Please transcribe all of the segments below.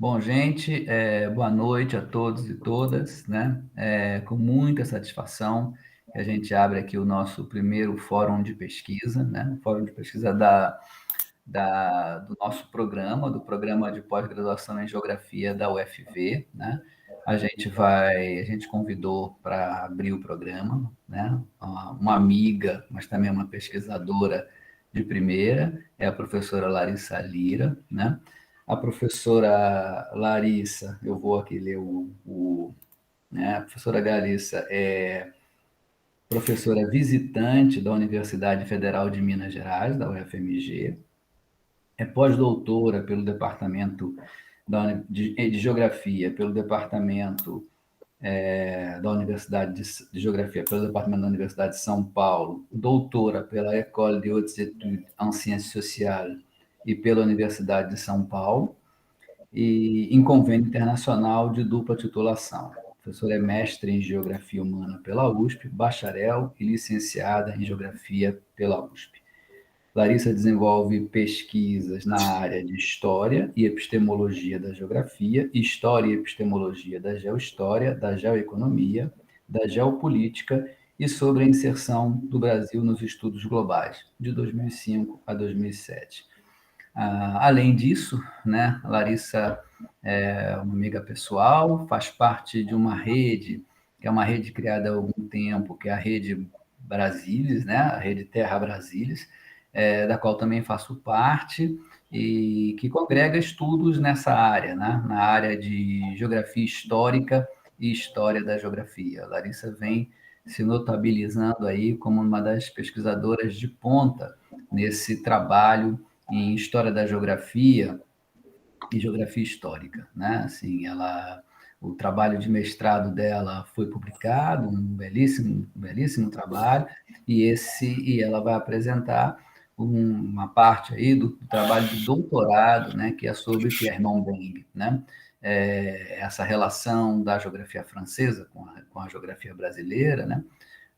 Bom, gente, boa noite a todos e todas, né? Com muita satisfação que a gente abre aqui o nosso primeiro fórum de pesquisa, né? O fórum de pesquisa do nosso programa, do programa de pós-graduação em Geografia da UFV, né? A gente convidou para abrir o programa, né? Uma amiga, mas também uma pesquisadora de primeira, é a professora Larissa Lira, né? A professora Larissa, eu vou aqui ler né? A professora Larissa é professora visitante da Universidade Federal de Minas Gerais, da UFMG, é pós-doutora pelo Departamento de Geografia, pelo Departamento da Universidade de Geografia, pelo Departamento da Universidade de São Paulo, doutora pela École de Hautes Études en Sciences Sociales e pela Universidade de São Paulo, e em convênio internacional de dupla titulação. A professora é mestre em Geografia Humana pela USP, bacharel e licenciada em Geografia pela USP. Larissa desenvolve pesquisas na área de História e Epistemologia da Geografia, História e Epistemologia da Geohistória, da Geoeconomia, da Geopolítica e sobre a inserção do Brasil nos estudos globais, de 2005 a 2007. Além disso, né, a Larissa é uma amiga pessoal, faz parte de uma rede, que é uma rede criada há algum tempo, que é a Rede Brasílias, né, a Rede Terra Brasílias, da qual também faço parte, e que congrega estudos nessa área, né, na área de geografia histórica e história da geografia. A Larissa vem se notabilizando aí como uma das pesquisadoras de ponta nesse trabalho em História da Geografia e Geografia Histórica, né? Assim, o trabalho de mestrado dela foi publicado, um belíssimo trabalho, e ela vai apresentar uma parte aí do trabalho de doutorado, né, que é sobre Pierre Monbeng, né? Essa relação da geografia francesa com a geografia brasileira, né?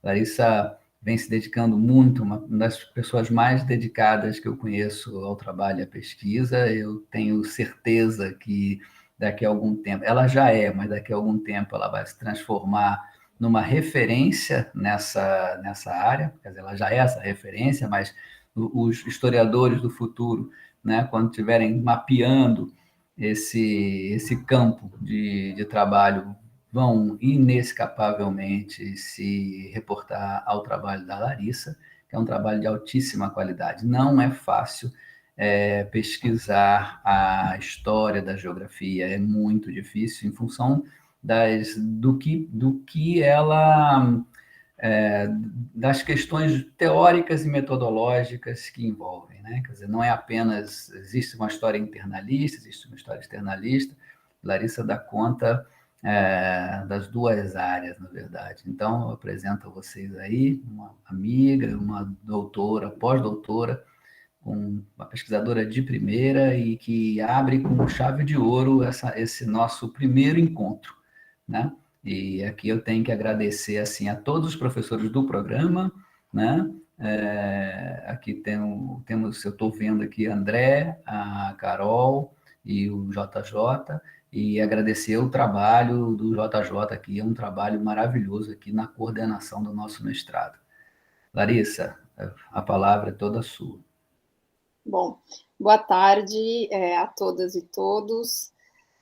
Larissa vem se dedicando muito, uma das pessoas mais dedicadas que eu conheço ao trabalho e à pesquisa. Eu tenho certeza que daqui a algum tempo, ela já é, mas daqui a algum tempo ela vai se transformar numa referência nessa área, quer dizer, ela já é essa referência, mas os historiadores do futuro, né, quando estiverem mapeando esse campo de trabalho, vão inescapavelmente se reportar ao trabalho da Larissa, que é um trabalho de altíssima qualidade. Não é fácil pesquisar a história da geografia, é muito difícil, em função do que ela das questões teóricas e metodológicas que envolvem, né? Quer dizer, não é apenas existe uma história internalista, existe uma história externalista. Larissa dá conta das duas áreas, na verdade. Então, eu apresento a vocês aí uma amiga, uma doutora, pós-doutora, uma pesquisadora de primeira e que abre com chave de ouro esse nosso primeiro encontro, né? E aqui eu tenho que agradecer assim a todos os professores do programa, né? Aqui temos, eu estou vendo aqui André, a Carol e o JJ, e agradecer o trabalho do JJ aqui, é um trabalho maravilhoso aqui na coordenação do nosso mestrado. Larissa, a palavra é toda sua. Bom, boa tarde a todas e todos.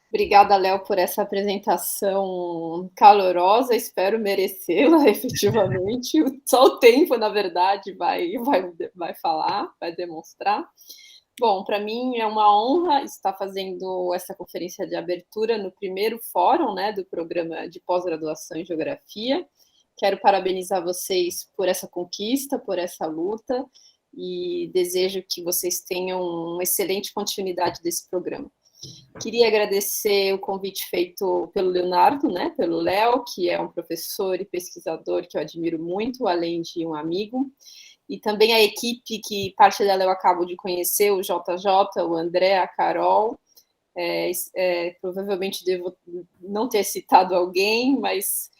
Obrigada, Léo, por essa apresentação calorosa. Espero merecê-la efetivamente. Só o tempo, na verdade, vai falar, vai demonstrar. Bom, para mim é uma honra estar fazendo essa conferência de abertura no primeiro fórum, né, do programa de pós-graduação em Geografia. Quero parabenizar vocês por essa conquista, por essa luta, e desejo que vocês tenham uma excelente continuidade desse programa. Queria agradecer o convite feito pelo Leonardo, né, pelo Léo, que é um professor e pesquisador que eu admiro muito, além de um amigo, e também a equipe que parte dela eu acabo de conhecer, o JJ, o André, a Carol. Provavelmente devo não ter citado alguém, mas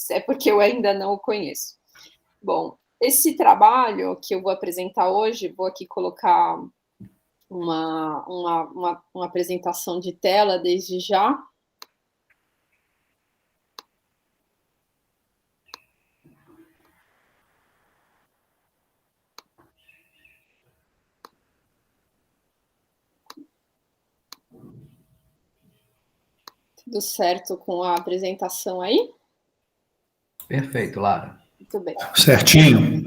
é porque eu ainda não o conheço. Bom, esse trabalho que eu vou apresentar hoje, vou aqui colocar uma apresentação de tela desde já. Tudo certo com a apresentação aí? Perfeito, Lara. Muito bem. Certinho.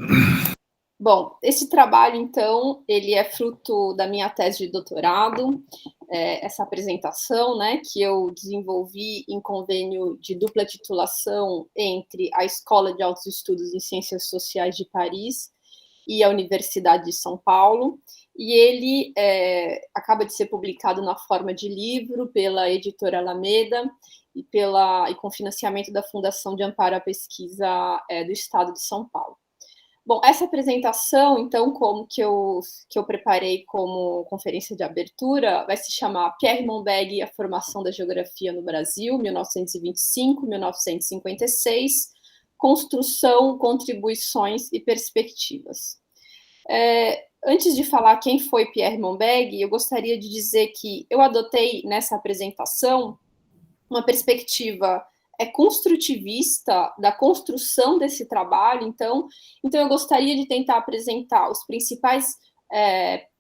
Bom, esse trabalho, então, ele é fruto da minha tese de doutorado, essa apresentação, né, que eu desenvolvi em convênio de dupla titulação entre a Escola de Altos Estudos em Ciências Sociais de Paris e a Universidade de São Paulo, e ele acaba de ser publicado na forma de livro pela editora Alameda e com financiamento da Fundação de Amparo à Pesquisa do Estado de São Paulo. Bom, essa apresentação, então, como que eu preparei como conferência de abertura, vai se chamar Pierre Monbeg e a Formação da Geografia no Brasil, 1925-1956, Construção, Contribuições e Perspectivas. Antes de falar quem foi Pierre Monbeg, eu gostaria de dizer que eu adotei nessa apresentação uma perspectiva construtivista da construção desse trabalho, então eu gostaria de tentar apresentar os principais,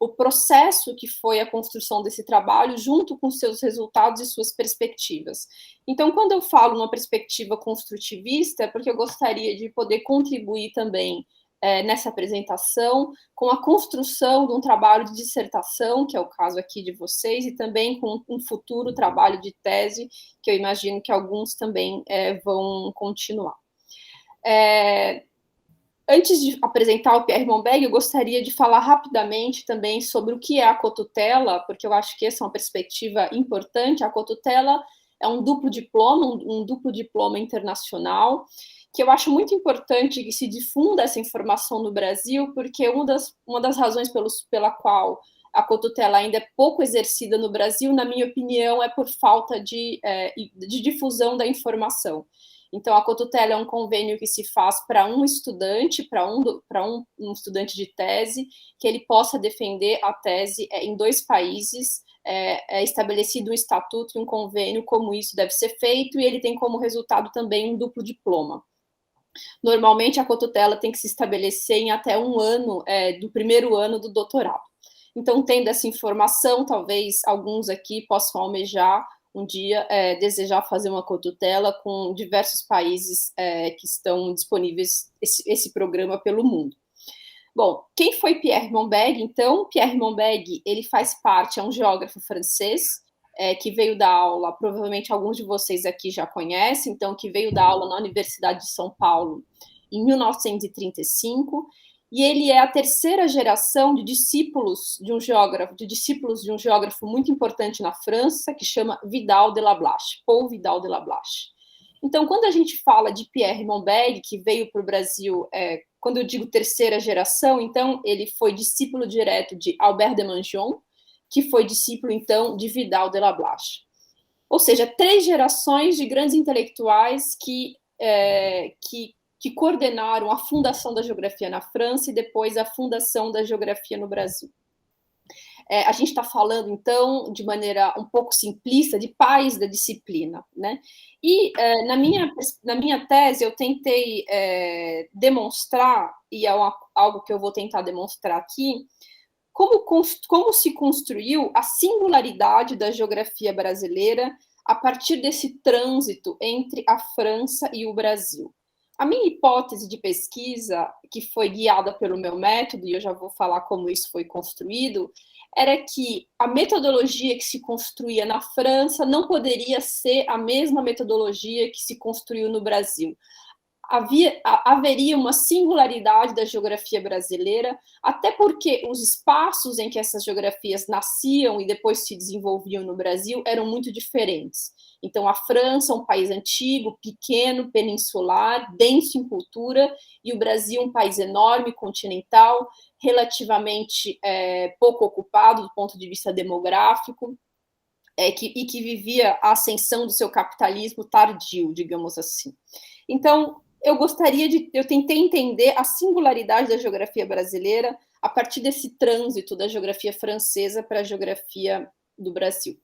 o processo que foi a construção desse trabalho, junto com seus resultados e suas perspectivas. Então, quando eu falo numa perspectiva construtivista, é porque eu gostaria de poder contribuir também nessa apresentação, com a construção de um trabalho de dissertação, que é o caso aqui de vocês, e também com um futuro trabalho de tese, que eu imagino que alguns também vão continuar. Antes de apresentar o Pierre Monbeg, eu gostaria de falar rapidamente também sobre o que é a cotutela, porque eu acho que essa é uma perspectiva importante. A cotutela é um duplo diploma internacional, que eu acho muito importante que se difunda essa informação no Brasil, porque uma das razões pela qual a cotutela ainda é pouco exercida no Brasil, na minha opinião, é por falta de difusão da informação. Então, a cotutela é um convênio que se faz para um estudante, para um estudante de tese, que ele possa defender a tese em 2 países, estabelecido um estatuto e um convênio como isso deve ser feito, e ele tem como resultado também um duplo diploma. Normalmente, a cotutela tem que se estabelecer em até 1 ano do primeiro ano do doutorado. Então, tendo essa informação, talvez alguns aqui possam almejar um dia desejar fazer uma cotutela com diversos países que estão disponíveis esse programa pelo mundo. Bom, quem foi Pierre Monbeg? Então, Pierre Monbeg, ele faz parte, é um geógrafo francês, que veio dar aula, provavelmente alguns de vocês aqui já conhecem, então, que veio dar aula na Universidade de São Paulo em 1935, e ele é a 3ª geração de discípulos de um geógrafo muito importante na França, que chama Vidal de Lablache, Paul Vidal de Lablache. Então, quando a gente fala de Pierre Monbeg, que veio para o Brasil, quando eu digo 3ª geração, então, ele foi discípulo direto de Albert de Mangion, que foi discípulo, então, de Vidal de Lablache. Ou seja, 3 gerações de grandes intelectuais que coordenaram a fundação da geografia na França e depois a fundação da geografia no Brasil. A gente está falando, então, de maneira um pouco simplista, de pais da disciplina, né? E na minha tese eu tentei demonstrar, e é algo que eu vou tentar demonstrar aqui, como se construiu a singularidade da geografia brasileira a partir desse trânsito entre a França e o Brasil. A minha hipótese de pesquisa, que foi guiada pelo meu método, e eu já vou falar como isso foi construído, era que a metodologia que se construía na França não poderia ser a mesma metodologia que se construiu no Brasil. Haveria uma singularidade da geografia brasileira, até porque os espaços em que essas geografias nasciam e depois se desenvolviam no Brasil eram muito diferentes. Então, a França, um país antigo, pequeno, peninsular, denso em cultura, e o Brasil, um país enorme, continental, relativamente pouco ocupado do ponto de vista demográfico, e que vivia a ascensão do seu capitalismo tardio, digamos assim. Então, eu tentei entender a singularidade da geografia brasileira a partir desse trânsito da geografia francesa para a geografia do Brasil.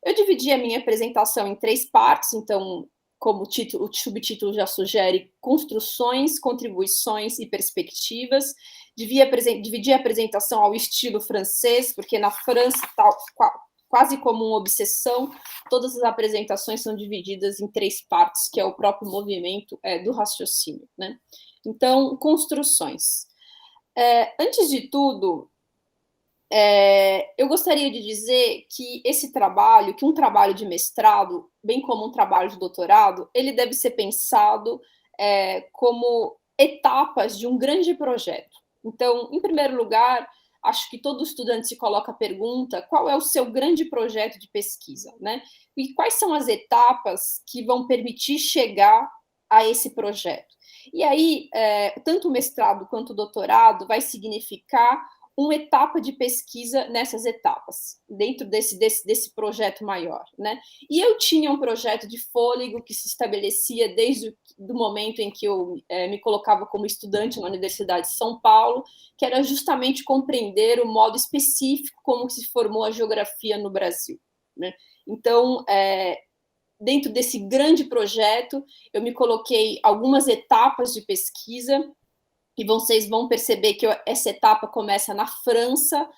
Eu dividi a minha apresentação em 3 partes, então, como o subtítulo já sugere, construções, contribuições e perspectivas. Dividi a apresentação ao estilo francês, porque na França, quase como uma obsessão, todas as apresentações são divididas em 3 partes, que é o próprio movimento do raciocínio, né? Então, construções. Antes de tudo, eu gostaria de dizer que esse trabalho, que um trabalho de mestrado, bem como um trabalho de doutorado, ele deve ser pensado como etapas de um grande projeto. Então, em primeiro lugar, acho que todo estudante se coloca a pergunta: qual é o seu grande projeto de pesquisa, né? E quais são as etapas que vão permitir chegar a esse projeto? E aí, tanto o mestrado quanto o doutorado vai significar uma etapa de pesquisa nessas etapas, dentro desse projeto maior, né? E eu tinha um projeto de fôlego que se estabelecia desde o momento em que eu me colocava como estudante na Universidade de São Paulo, que era justamente compreender o modo específico como se formou a geografia no Brasil, né? Então, dentro desse grande projeto, eu me coloquei algumas etapas de pesquisa, e vocês vão perceber que essa etapa começa na França,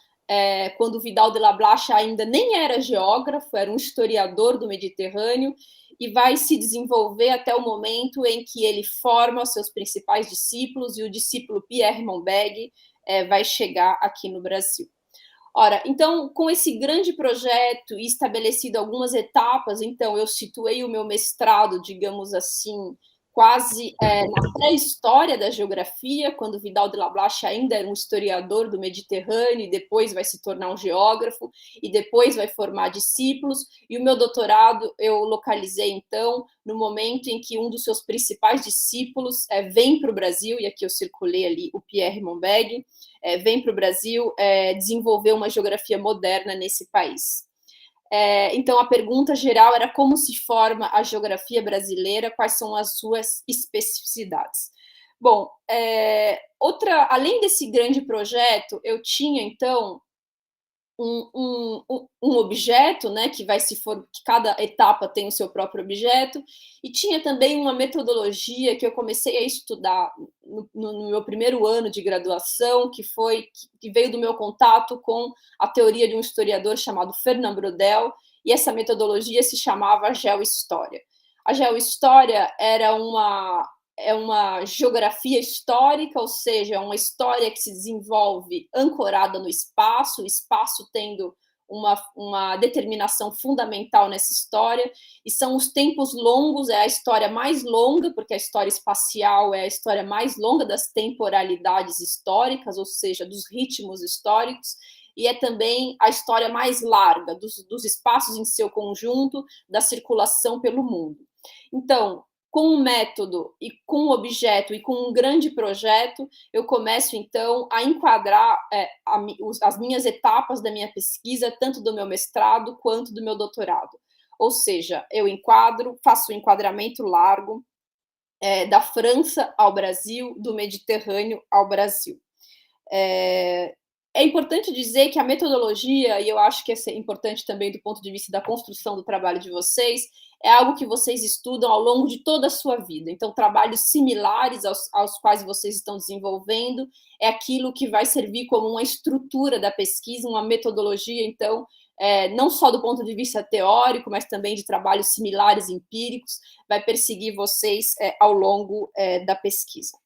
quando Vidal de la Blache ainda nem era geógrafo, era um historiador do Mediterrâneo, e vai se desenvolver até o momento em que ele forma os seus principais discípulos, e o discípulo Pierre Monbeg vai chegar aqui no Brasil. Ora, então, com esse grande projeto e estabelecido algumas etapas, então eu situei o meu mestrado, digamos assim, quase na pré-história da geografia, quando Vidal de la Blache ainda era um historiador do Mediterrâneo, e depois vai se tornar um geógrafo, e depois vai formar discípulos, e o meu doutorado eu localizei, então, no momento em que um dos seus principais discípulos vem para o Brasil, e aqui eu circulei ali o Pierre Monbeg, vem para o Brasil desenvolver uma geografia moderna nesse país. Então, a pergunta geral era como se forma a geografia brasileira, quais são as suas especificidades. Bom, além desse grande projeto, eu tinha, então, um objeto, né, que cada etapa tem o seu próprio objeto, e tinha também uma metodologia que eu comecei a estudar no meu primeiro ano de graduação, que veio do meu contato com a teoria de um historiador chamado Fernand Braudel, e essa metodologia se chamava geohistória. A geohistória era uma geografia histórica, ou seja, uma história que se desenvolve ancorada no espaço, o espaço tendo uma determinação fundamental nessa história, e são os tempos longos, é a história mais longa, porque a história espacial é a história mais longa das temporalidades históricas, ou seja, dos ritmos históricos, e é também a história mais larga dos espaços em seu conjunto, da circulação pelo mundo. Então, com um método e com um objeto e com um grande projeto, eu começo, então, a enquadrar as minhas etapas da minha pesquisa, tanto do meu mestrado quanto do meu doutorado. Ou seja, eu faço um enquadramento largo da França ao Brasil, do Mediterrâneo ao Brasil. É importante dizer que a metodologia, e eu acho que é importante também do ponto de vista da construção do trabalho de vocês, é algo que vocês estudam ao longo de toda a sua vida. Então, trabalhos similares aos quais vocês estão desenvolvendo é aquilo que vai servir como uma estrutura da pesquisa, uma metodologia, então, não só do ponto de vista teórico, mas também de trabalhos similares empíricos, vai perseguir vocês ao longo da pesquisa.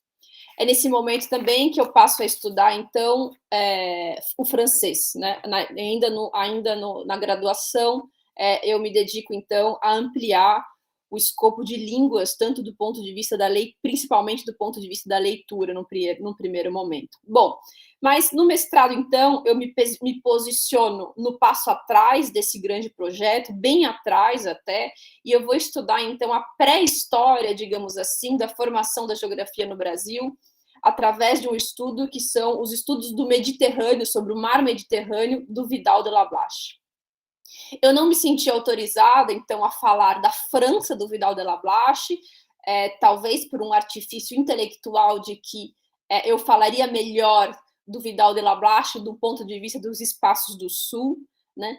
É nesse momento também que eu passo a estudar, então, o francês, né? Na graduação, eu me dedico, então, a ampliar o escopo de línguas, tanto do ponto de vista da lei, principalmente do ponto de vista da leitura, num primeiro momento. Bom, mas no mestrado, então, eu me posiciono no passo atrás desse grande projeto, bem atrás até, e eu vou estudar, então, a pré-história, digamos assim, da formação da geografia no Brasil, através de um estudo que são os estudos do Mediterrâneo, sobre o mar Mediterrâneo, do Vidal de la Blache. Eu não me senti autorizada, então, a falar da França do Vidal de la Blache, talvez por um artifício intelectual de que eu falaria melhor do Vidal de la Blache do ponto de vista dos espaços do Sul, né?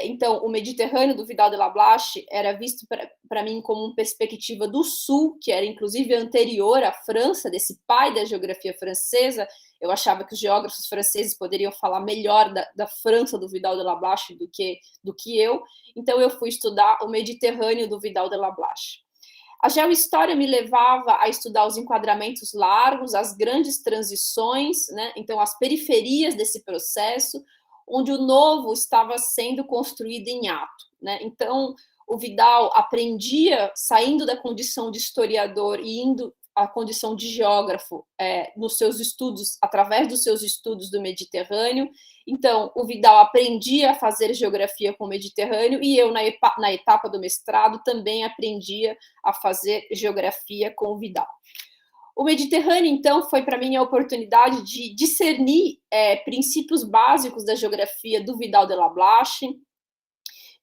Então, o Mediterrâneo do Vidal de la Blache era visto para mim como uma perspectiva do Sul, que era inclusive anterior à França, desse pai da geografia francesa. Eu achava que os geógrafos franceses poderiam falar melhor da França do Vidal de la Blache do que eu. Então, eu fui estudar o Mediterrâneo do Vidal de la Blache. A geohistória me levava a estudar os enquadramentos largos, as grandes transições, né? Então, as periferias desse processo, onde o novo estava sendo construído em ato, né? Então, o Vidal aprendia, saindo da condição de historiador e indo à condição de geógrafo nos seus estudos, através dos seus estudos do Mediterrâneo. Então, o Vidal aprendia a fazer geografia com o Mediterrâneo e eu, na etapa do mestrado, também aprendia a fazer geografia com o Vidal. O Mediterrâneo, então, foi para mim a oportunidade de discernir princípios básicos da geografia do Vidal de la Blache,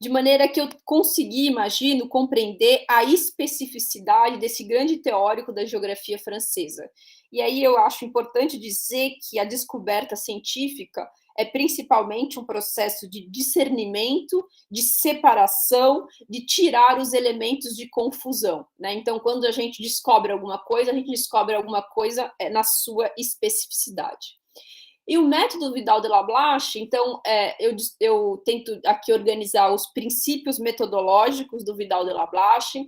de maneira que eu consegui, imagino, compreender a especificidade desse grande teórico da geografia francesa. E aí eu acho importante dizer que a descoberta científica é principalmente um processo de discernimento, de separação, de tirar os elementos de confusão, né? Então, quando a gente descobre alguma coisa, a gente descobre alguma coisa na sua especificidade. E o método Vidal de la Blache, então, eu tento aqui organizar os princípios metodológicos do Vidal de la Blache.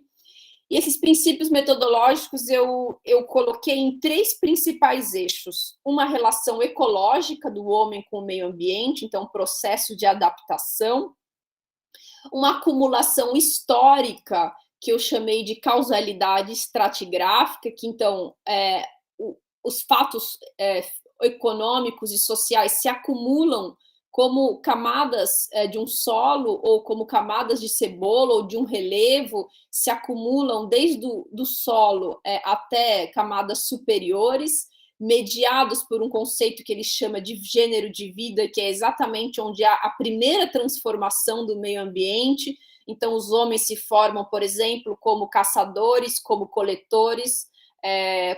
E esses princípios metodológicos eu coloquei em 3 principais eixos. Uma relação ecológica do homem com o meio ambiente, então, processo de adaptação. Uma acumulação histórica, que eu chamei de causalidade estratigráfica, que, então, os fatos econômicos e sociais se acumulam como camadas de um solo ou como camadas de cebola ou de um relevo, se acumulam desde do solo até camadas superiores, mediados por um conceito que ele chama de gênero de vida, que é exatamente onde há a primeira transformação do meio ambiente. Então, os homens se formam, por exemplo, como caçadores, como coletores,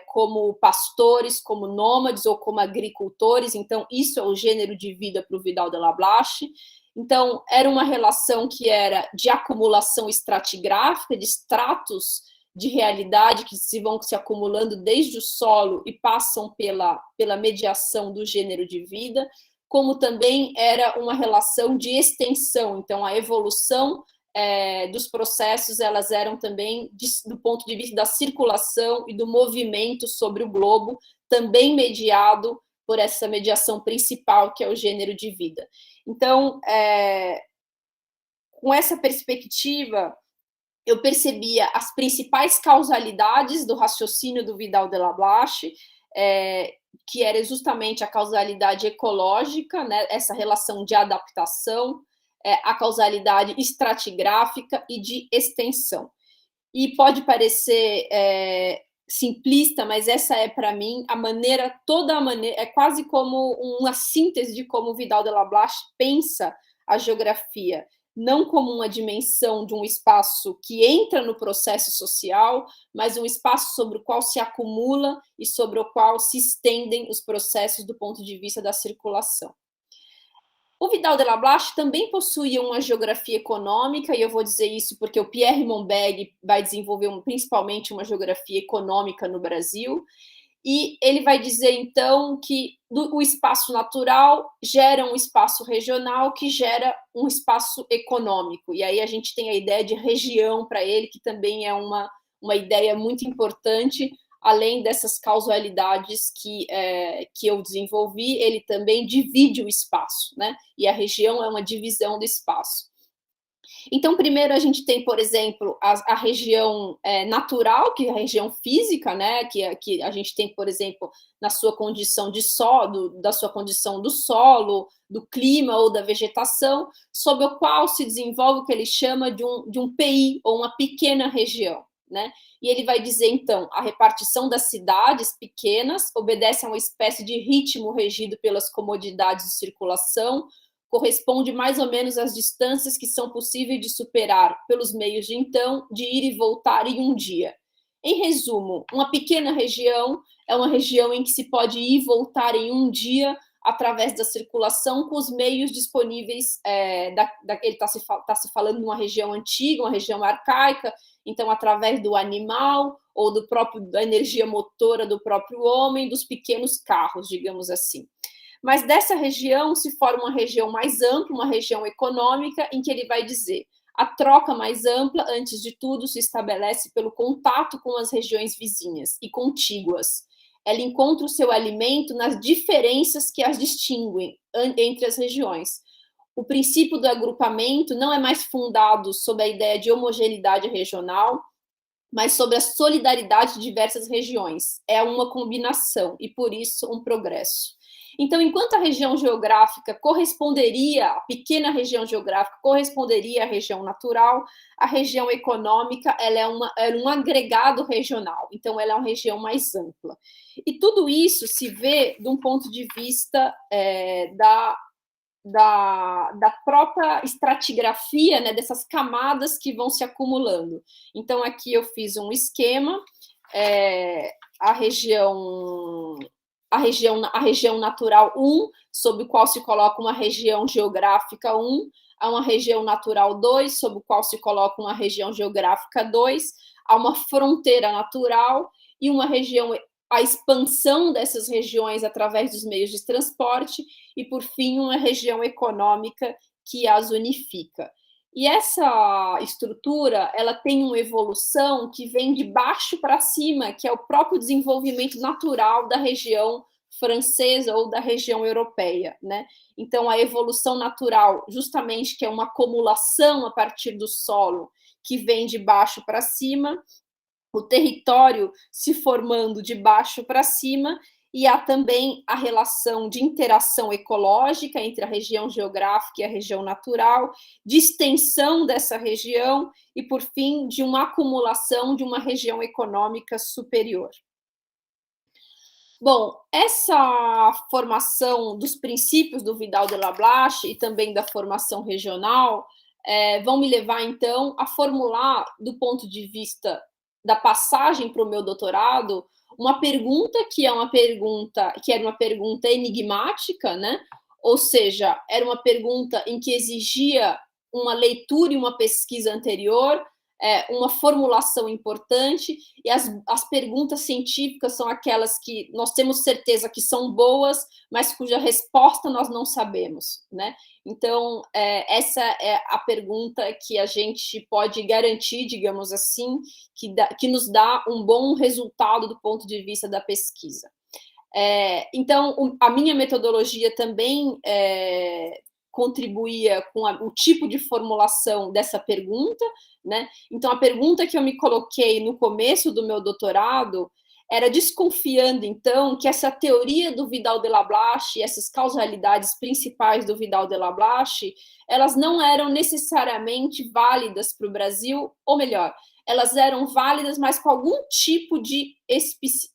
como pastores, como nômades ou como agricultores. Então, isso é o gênero de vida para o Vidal de la Blache. Então, era uma relação que era de acumulação estratigráfica, de estratos de realidade que vão se acumulando desde o solo e passam pela mediação do gênero de vida, como também era uma relação de extensão. Então, a evolução dos processos, elas eram também do ponto de vista da circulação e do movimento sobre o globo, também mediado por essa mediação principal, que é o gênero de vida. Então, com essa perspectiva, eu percebia as principais causalidades do raciocínio do Vidal de la Blache, que era justamente a causalidade ecológica, né, essa relação de adaptação, a causalidade estratigráfica e de extensão. E pode parecer simplista, mas essa é, para mim, toda a maneira, é quase como uma síntese de como Vidal de la Blache pensa a geografia, não como uma dimensão de um espaço que entra no processo social, mas um espaço sobre o qual se acumula e sobre o qual se estendem os processos do ponto de vista da circulação. O Vidal de la Blache também possuía uma geografia econômica, e eu vou dizer isso porque o Pierre Monbeg vai desenvolver principalmente uma geografia econômica no Brasil, e ele vai dizer, então, que o espaço natural gera um espaço regional que gera um espaço econômico, e aí a gente tem a ideia de região para ele, que também é uma ideia muito importante. Além dessas causalidades que eu desenvolvi, ele também divide o espaço, né? E a região é uma divisão do espaço. Então, primeiro a gente tem, por exemplo, a região natural, que é a região física, né? Que a gente tem, por exemplo, na sua condição de solo, da sua condição do solo, do clima ou da vegetação, sobre o qual se desenvolve o que ele chama de um pays, ou uma pequena região, né? E ele vai dizer, então, a repartição das cidades pequenas obedece a uma espécie de ritmo regido pelas comodidades de circulação, corresponde mais ou menos às distâncias que são possíveis de superar pelos meios de então, de ir e voltar em um dia. Em resumo, uma pequena região é uma região em que se pode ir e voltar em um dia através da circulação com os meios disponíveis. Ele está se falando de uma região antiga, uma região arcaica, então através do animal ou da energia motora do próprio homem, dos pequenos carros, digamos assim. Mas dessa região se forma uma região mais ampla, uma região econômica, em que ele vai dizer: a troca mais ampla, antes de tudo, se estabelece pelo contato com as regiões vizinhas e contíguas. Ela encontra o seu alimento nas diferenças que as distinguem entre as regiões. O princípio do agrupamento não é mais fundado sob a ideia de homogeneidade regional, mas sobre a solidariedade de diversas regiões. É uma combinação e, por isso, um progresso. Então, enquanto a região geográfica corresponderia, a pequena região geográfica corresponderia à região natural, a região econômica ela é um agregado regional, então ela é uma região mais ampla. E tudo isso se vê de um ponto de vista da própria estratigrafia, né, dessas camadas que vão se acumulando. Então, aqui eu fiz um esquema, a região natural 1, sob o qual se coloca uma região geográfica 1, há uma região natural 2, sob o qual se coloca uma região geográfica 2, há uma fronteira natural e uma região, a expansão dessas regiões através dos meios de transporte e, por fim, uma região econômica que as unifica. E essa estrutura, ela tem uma evolução que vem de baixo para cima, que é o próprio desenvolvimento natural da região francesa ou da região europeia, né? Então, a evolução natural, justamente, que é uma acumulação a partir do solo, que vem de baixo para cima, o território se formando de baixo para cima, e há também a relação de interação ecológica entre a região geográfica e a região natural, de extensão dessa região e, por fim, de uma acumulação de uma região econômica superior. Bom, essa formação dos princípios do Vidal de Lablache e também da formação regional vão me levar, então, a formular, do ponto de vista da passagem para o meu doutorado, uma pergunta que era uma pergunta enigmática, né? Ou seja, era uma pergunta em que exigia uma leitura e uma pesquisa anterior, uma formulação importante, e as perguntas científicas são aquelas que nós temos certeza que são boas, mas cuja resposta nós não sabemos, né? Então, essa é a pergunta que a gente pode garantir, digamos assim, que nos dá um bom resultado do ponto de vista da pesquisa. Então, a minha metodologia também contribuía com o tipo de formulação dessa pergunta, né? Então, a pergunta que eu me coloquei no começo do meu doutorado era desconfiando, então, que essa teoria do Vidal de Lablache, essas causalidades principais do Vidal de Lablache, elas não eram necessariamente válidas para o Brasil, ou melhor, elas eram válidas, mas com algum tipo de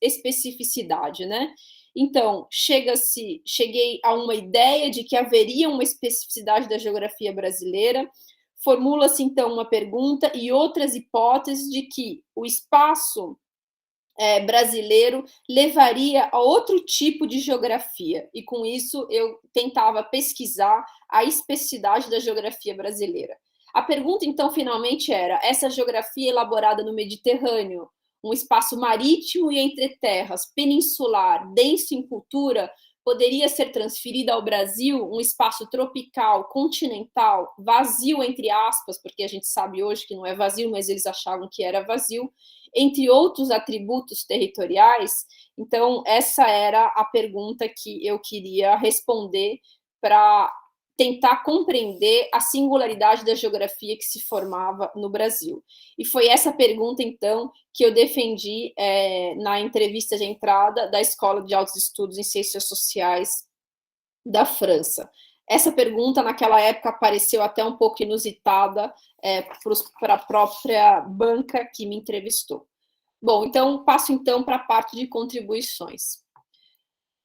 especificidade, né? Então, cheguei a uma ideia de que haveria uma especificidade da geografia brasileira, formula-se, então, uma pergunta e outras hipóteses de que o espaço brasileiro levaria a outro tipo de geografia, e com isso eu tentava pesquisar a especificidade da geografia brasileira. A pergunta, então, finalmente era: essa geografia elaborada no Mediterrâneo, um espaço marítimo e entre terras, peninsular, denso em cultura, poderia ser transferida ao Brasil, um espaço tropical, continental, vazio, entre aspas, porque a gente sabe hoje que não é vazio, mas eles achavam que era vazio, entre outros atributos territoriais? Então, essa era a pergunta que eu queria responder para tentar compreender a singularidade da geografia que se formava no Brasil. E foi essa pergunta, então, que eu defendi na entrevista de entrada da Escola de Altos Estudos em Ciências Sociais da França. Essa pergunta, naquela época, pareceu até um pouco inusitada para a própria banca que me entrevistou. Bom, então, passo então para a parte de contribuições.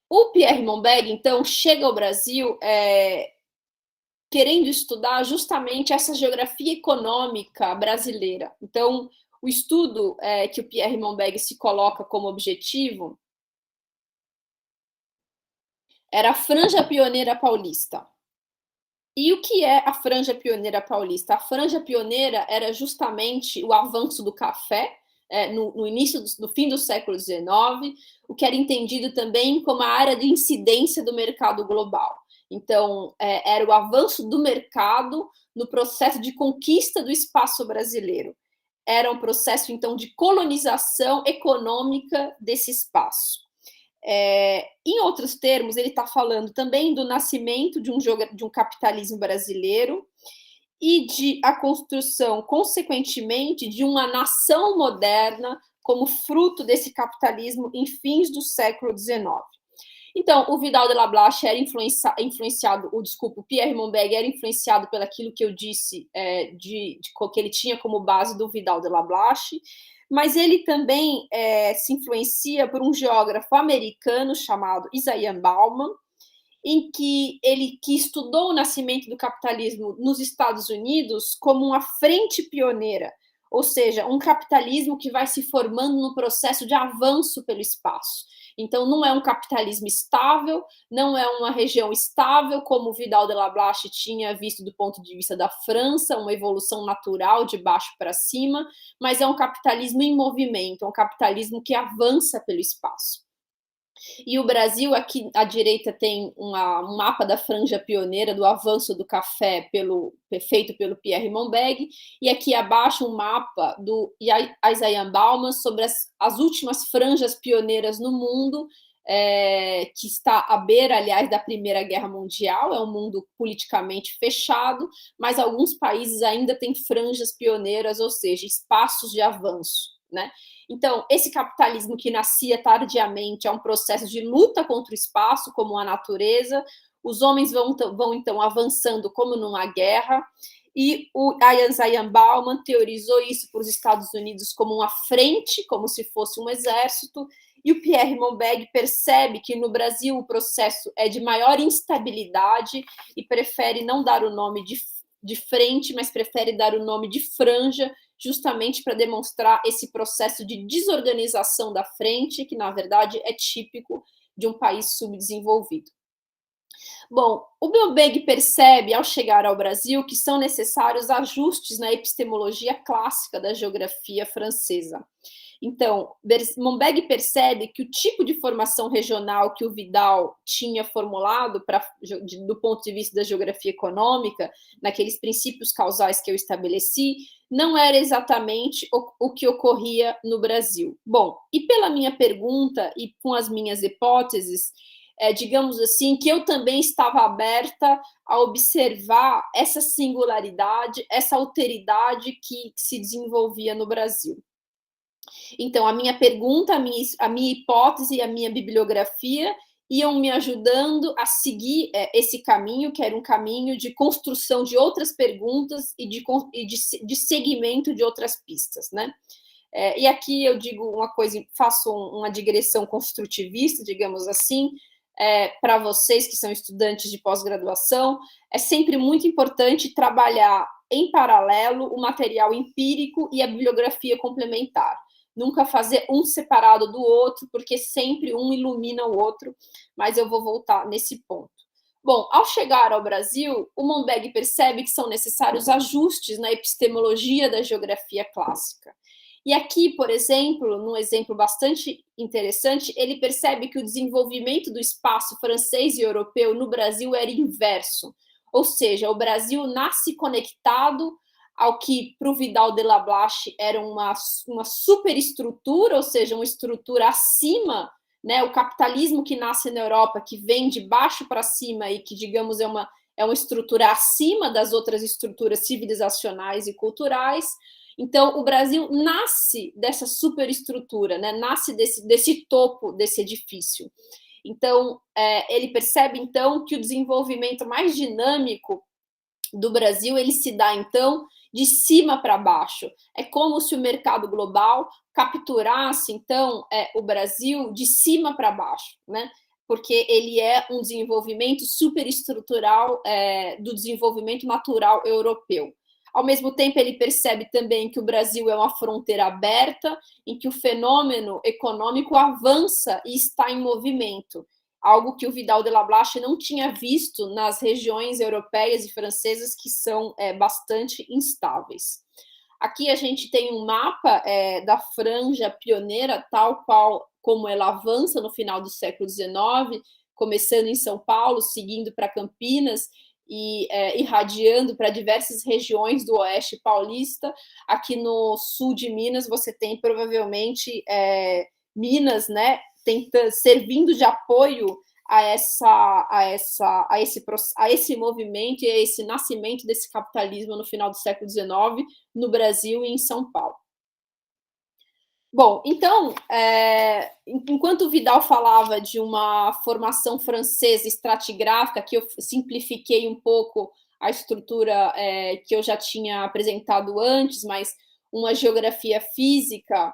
O Pierre Monbeg, então, chega ao Brasil querendo estudar justamente essa geografia econômica brasileira. Então, o estudo que o Pierre Monbeg se coloca como objetivo era a Franja Pioneira Paulista. E o que é a Franja Pioneira Paulista? A Franja Pioneira era justamente o avanço do café, no início no fim do século XIX, o que era entendido também como a área de incidência do mercado global. Então, era o avanço do mercado no processo de conquista do espaço brasileiro. Era um processo, então, de colonização econômica desse espaço. Em outros termos, ele está falando também do nascimento de um capitalismo brasileiro e de a construção, consequentemente, de uma nação moderna como fruto desse capitalismo em fins do século XIX. Então, o Vidal de la Blache era influenciado, o Pierre Monbeg era influenciado pelo aquilo que eu disse, que ele tinha como base do Vidal de la Blache, mas ele também se influencia por um geógrafo americano chamado Isaiah Bauman, em que ele estudou o nascimento do capitalismo nos Estados Unidos como uma frente pioneira, ou seja, um capitalismo que vai se formando no processo de avanço pelo espaço. Então, não é um capitalismo estável, não é uma região estável, como Vidal de la Blache tinha visto do ponto de vista da França, uma evolução natural de baixo para cima, mas é um capitalismo em movimento, é um capitalismo que avança pelo espaço. E o Brasil, aqui à direita, tem um mapa da franja pioneira do avanço do café feito pelo Pierre Monbeg, e aqui abaixo um mapa do Isaiah Bauman sobre as últimas franjas pioneiras no mundo, que está à beira, aliás, da Primeira Guerra Mundial. É um mundo politicamente fechado, mas alguns países ainda têm franjas pioneiras, ou seja, espaços de avanço, né? Então, esse capitalismo que nascia tardiamente é um processo de luta contra o espaço, como a natureza. Os homens vão então avançando como numa guerra, e o Isaiah Bauman teorizou isso para os Estados Unidos como uma frente, como se fosse um exército, e o Pierre Monbeg percebe que no Brasil o processo é de maior instabilidade e prefere não dar o nome de frente, mas prefere dar o nome de franja, justamente para demonstrar esse processo de desorganização da frente, que na verdade é típico de um país subdesenvolvido. Bom, o Monbeg percebe, ao chegar ao Brasil, que são necessários ajustes na epistemologia clássica da geografia francesa. Então, Monbeg percebe que o tipo de formação regional que o Vidal tinha formulado do ponto de vista da geografia econômica, naqueles princípios causais que eu estabeleci, não era exatamente o que ocorria no Brasil. Bom, e pela minha pergunta e com as minhas hipóteses, digamos assim, que eu também estava aberta a observar essa singularidade, essa alteridade que se desenvolvia no Brasil. Então, a minha pergunta, a minha hipótese e a minha bibliografia iam me ajudando a seguir esse caminho, que era um caminho de construção de outras perguntas e de segmento de outras pistas, né? E aqui eu digo uma coisa, faço uma digressão construtivista, digamos assim, para vocês que são estudantes de pós-graduação. É sempre muito importante trabalhar em paralelo o material empírico e a bibliografia complementar. Nunca fazer um separado do outro, porque sempre um ilumina o outro, mas eu vou voltar nesse ponto. Bom, ao chegar ao Brasil, o Monbeg percebe que são necessários ajustes na epistemologia da geografia clássica. E aqui, por exemplo, num exemplo bastante interessante, ele percebe que o desenvolvimento do espaço francês e europeu no Brasil era inverso. Ou seja, o Brasil nasce conectado ao que para o Vidal de la Blache era uma superestrutura, ou seja, uma estrutura acima, né? O capitalismo que nasce na Europa, que vem de baixo para cima e que, digamos, é uma estrutura acima das outras estruturas civilizacionais e culturais. Então, o Brasil nasce dessa superestrutura, né? Nasce desse topo desse edifício. Então, ele percebe, então, que o desenvolvimento mais dinâmico do Brasil, ele se dá, então, de cima para baixo. É como se o mercado global capturasse, então, o Brasil de cima para baixo, né? Porque ele é um desenvolvimento superestrutural do desenvolvimento natural europeu. Ao mesmo tempo, ele percebe também que o Brasil é uma fronteira aberta, em que o fenômeno econômico avança e está em movimento. algo que o Vidal de la Blache não tinha visto nas regiões europeias e francesas, que são bastante instáveis. Aqui a gente tem um mapa da franja pioneira, tal qual como ela avança no final do século XIX, começando em São Paulo, seguindo para Campinas e irradiando para diversas regiões do oeste paulista. Aqui no sul de Minas você tem provavelmente Minas, né, servindo de apoio a esse movimento e a esse nascimento desse capitalismo no final do século XIX no Brasil e em São Paulo. Bom, então, enquanto o Vidal falava de uma formação francesa estratigráfica, que eu simplifiquei um pouco a estrutura que eu já tinha apresentado antes, mas uma geografia física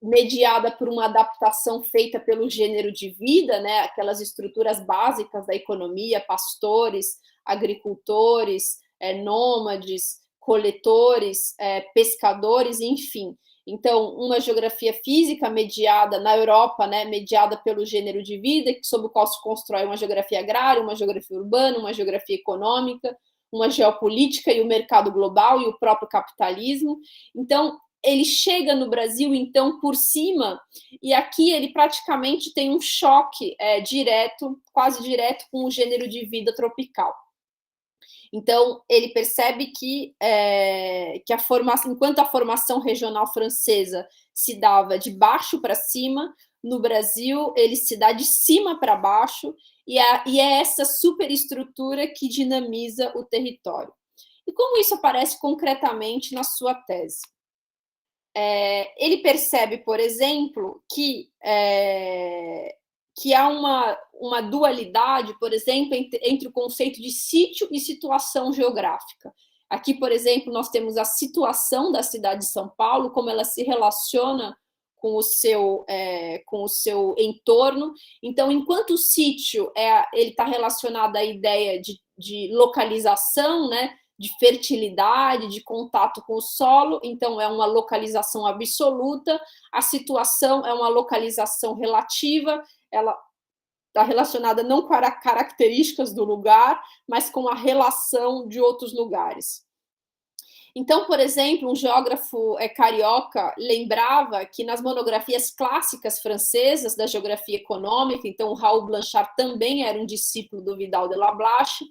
mediada por uma adaptação feita pelo gênero de vida, né, aquelas estruturas básicas da economia, pastores, agricultores, nômades, coletores, pescadores, enfim. Então, uma geografia física mediada na Europa, né, mediada pelo gênero de vida, sob o qual se constrói uma geografia agrária, uma geografia urbana, uma geografia econômica, uma geopolítica e o mercado global e o próprio capitalismo. Então, ele chega no Brasil, então, por cima, e aqui ele praticamente tem um choque direto, quase direto, com o gênero de vida tropical. Então, ele percebe que enquanto a formação regional francesa se dava de baixo para cima, no Brasil ele se dá de cima para baixo, e é essa superestrutura que dinamiza o território. E como isso aparece concretamente na sua tese? Ele percebe, por exemplo, que há uma dualidade, por exemplo, entre o conceito de sítio e situação geográfica. Aqui, por exemplo, nós temos a situação da cidade de São Paulo, como ela se relaciona com o seu entorno. Então, enquanto o sítio ele está relacionado à ideia de localização, né, de fertilidade, de contato com o solo, então é uma localização absoluta. A situação é uma localização relativa, ela está relacionada não com as características do lugar, mas com a relação de outros lugares. Então, por exemplo, um geógrafo carioca lembrava que nas monografias clássicas francesas da geografia econômica, então o Raul Blanchard também era um discípulo do Vidal de la Blache,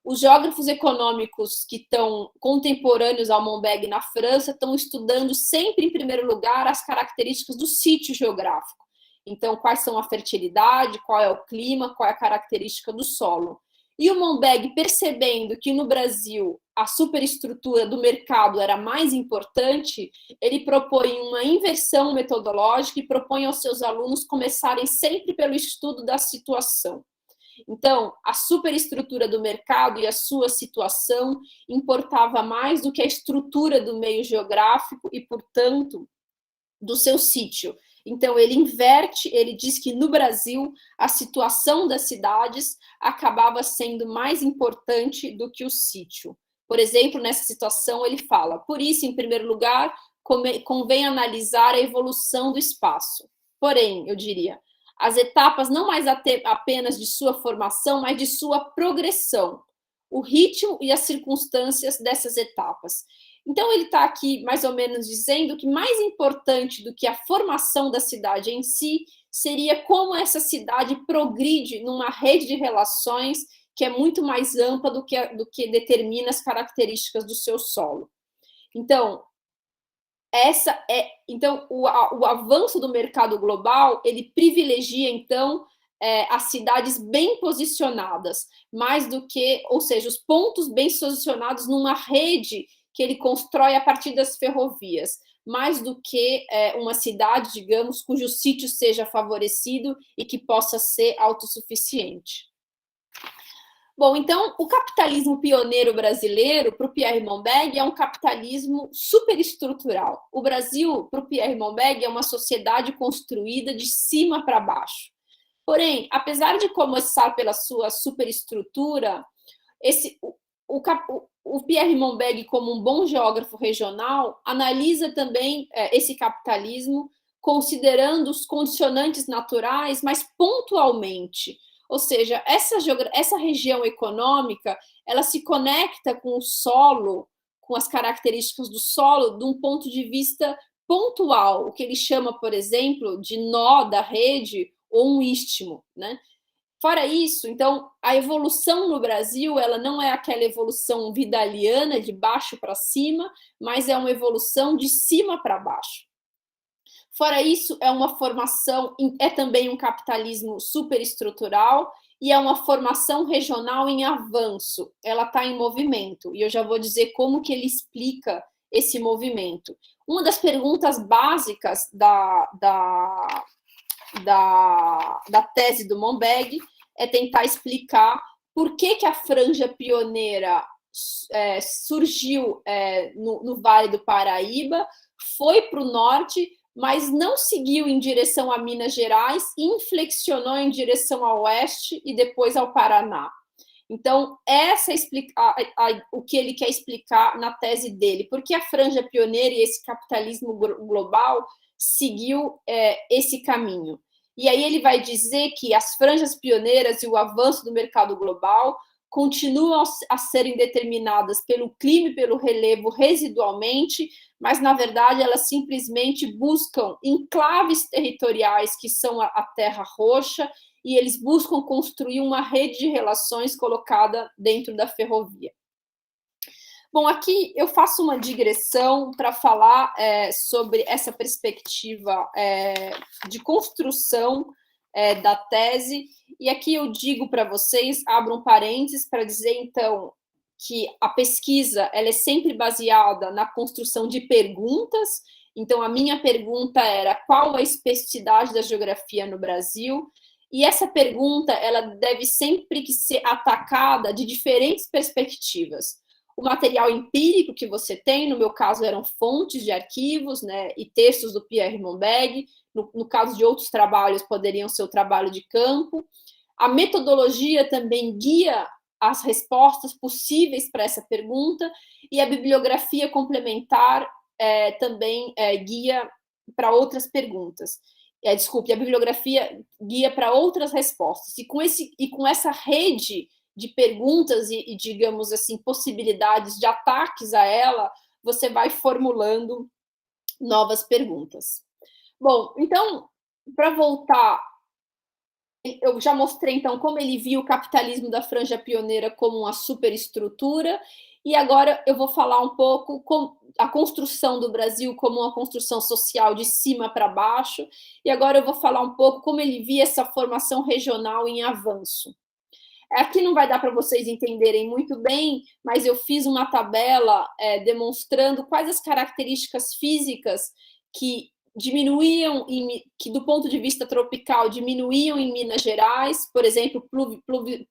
os geógrafos econômicos que estão contemporâneos ao Monbeg na França estão estudando sempre, em primeiro lugar, as características do sítio geográfico. Então, quais são a fertilidade, qual é o clima, qual é a característica do solo. E o Monbeg, percebendo que no Brasil a superestrutura do mercado era mais importante, ele propõe uma inversão metodológica e propõe aos seus alunos começarem sempre pelo estudo da situação. Então, a superestrutura do mercado e a sua situação importava mais do que a estrutura do meio geográfico e, portanto, do seu sítio. Então, ele inverte, ele diz que no Brasil a situação das cidades acabava sendo mais importante do que o sítio. Por exemplo, nessa situação ele fala, por isso, em primeiro lugar, convém analisar a evolução do espaço. Porém, eu diria, as etapas não mais apenas de sua formação, mas de sua progressão, o ritmo e as circunstâncias dessas etapas. Então, ele está aqui mais ou menos dizendo que mais importante do que a formação da cidade em si seria como essa cidade progride numa rede de relações que é muito mais ampla do que determina as características do seu solo. Então, o avanço do mercado global, ele privilegia, então, as cidades bem posicionadas, mais do que, ou seja, os pontos bem posicionados numa rede que ele constrói a partir das ferrovias, mais do que uma cidade, digamos, cujo sítio seja favorecido e que possa ser autossuficiente. Bom, então, o capitalismo pioneiro brasileiro, para o Pierre Monbeg, é um capitalismo superestrutural. O Brasil, para o Pierre Monbeg, é uma sociedade construída de cima para baixo. Porém, apesar de começar pela sua superestrutura, o Pierre Monbeg, como um bom geógrafo regional, analisa também esse capitalismo considerando os condicionantes naturais, mas pontualmente. Ou seja, essa região econômica, ela se conecta com o solo, com as características do solo, de um ponto de vista pontual, o que ele chama, por exemplo, de nó da rede ou um istmo, né? Fora isso, então, a evolução no Brasil, ela não é aquela evolução vidaliana de baixo para cima, mas é uma evolução de cima para baixo. Fora isso, é uma formação, é também um capitalismo superestrutural e é uma formação regional em avanço. Ela está em movimento, e eu já vou dizer como que ele explica esse movimento. Uma das perguntas básicas da tese do Monbeg é tentar explicar por que a franja pioneira surgiu no Vale do Paraíba, foi para o norte, mas não seguiu em direção a Minas Gerais, inflexionou em direção ao oeste e depois ao Paraná. Então, o que ele quer explicar na tese dele, porque a franja pioneira e esse capitalismo global seguiu esse caminho. E aí ele vai dizer que as franjas pioneiras e o avanço do mercado global continuam a serem determinadas pelo clima e pelo relevo residualmente, mas, na verdade, elas simplesmente buscam enclaves territoriais, que são a Terra Roxa, e eles buscam construir uma rede de relações colocada dentro da ferrovia. Bom, aqui eu faço uma digressão para falar sobre essa perspectiva de construção da tese, e aqui eu digo para vocês, abro um parênteses para dizer, então, que a pesquisa ela é sempre baseada na construção de perguntas. Então, a minha pergunta era qual a especificidade da geografia no Brasil? E essa pergunta ela deve sempre que ser atacada de diferentes perspectivas. O material empírico que você tem, no meu caso, eram fontes de arquivos, né, e textos do Pierre Monbeg. No caso de outros trabalhos, poderiam ser o trabalho de campo. A metodologia também guia as respostas possíveis para essa pergunta, e a bibliografia complementar também guia para outras perguntas. Desculpe, a bibliografia guia para outras respostas. E com essa rede de perguntas e, digamos assim, possibilidades de ataques a ela, você vai formulando novas perguntas. Bom, então, para voltar, eu já mostrei, então, como ele viu o capitalismo da franja pioneira como uma superestrutura, e agora eu vou falar um pouco com a construção do Brasil como uma construção social de cima para baixo, e agora eu vou falar um pouco como ele via essa formação regional em avanço. Aqui não vai dar para vocês entenderem muito bem, mas eu fiz uma tabela demonstrando quais as características físicas que diminuíam, que do ponto de vista tropical, diminuíam em Minas Gerais, por exemplo,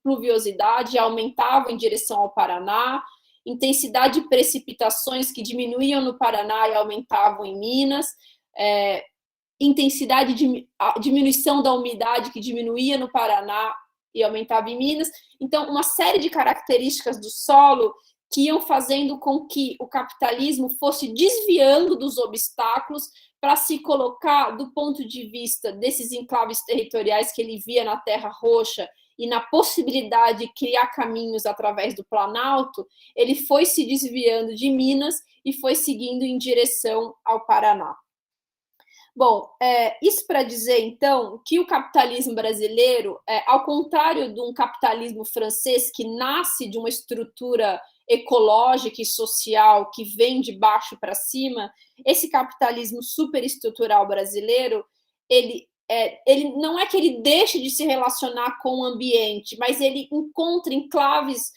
pluviosidade aumentava em direção ao Paraná, intensidade de precipitações que diminuíam no Paraná e aumentavam em Minas, diminuição da umidade que diminuía no Paraná e aumentava em Minas. Então, uma série de características do solo que iam fazendo com que o capitalismo fosse desviando dos obstáculos para se colocar do ponto de vista desses enclaves territoriais que ele via na Terra Roxa e na possibilidade de criar caminhos através do Planalto, ele foi se desviando de Minas e foi seguindo em direção ao Paraná. Bom, isso para dizer, então, que o capitalismo brasileiro, ao contrário de um capitalismo francês que nasce de uma estrutura ecológica e social que vem de baixo para cima, esse capitalismo superestrutural brasileiro, ele não é que ele deixe de se relacionar com o ambiente, mas ele encontra enclaves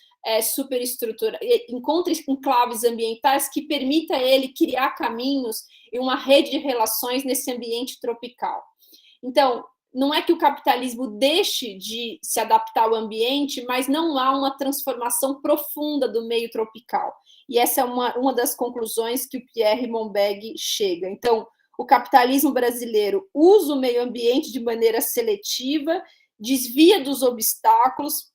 encontra enclaves ambientais que permita ele criar caminhos e uma rede de relações nesse ambiente tropical. Então, não é que o capitalismo deixe de se adaptar ao ambiente, mas não há uma transformação profunda do meio tropical. E essa é uma das conclusões que o Pierre Monbeg chega. Então, o capitalismo brasileiro usa o meio ambiente de maneira seletiva, desvia dos obstáculos,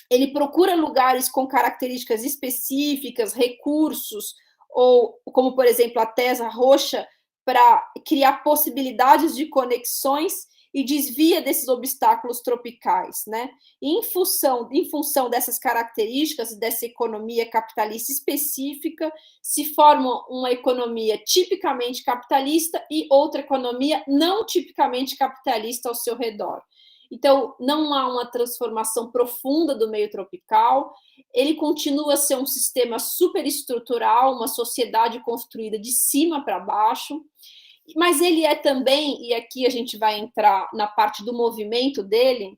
ele procura lugares com características específicas, recursos, ou como, por exemplo, a Terra Roxa, para criar possibilidades de conexões e desvia desses obstáculos tropicais, né? E em função dessas características dessa economia capitalista específica, se forma uma economia tipicamente capitalista e outra economia não tipicamente capitalista ao seu redor. Então, não há uma transformação profunda do meio tropical, ele continua a ser um sistema superestrutural, uma sociedade construída de cima para baixo, mas ele é também, e aqui a gente vai entrar na parte do movimento dele,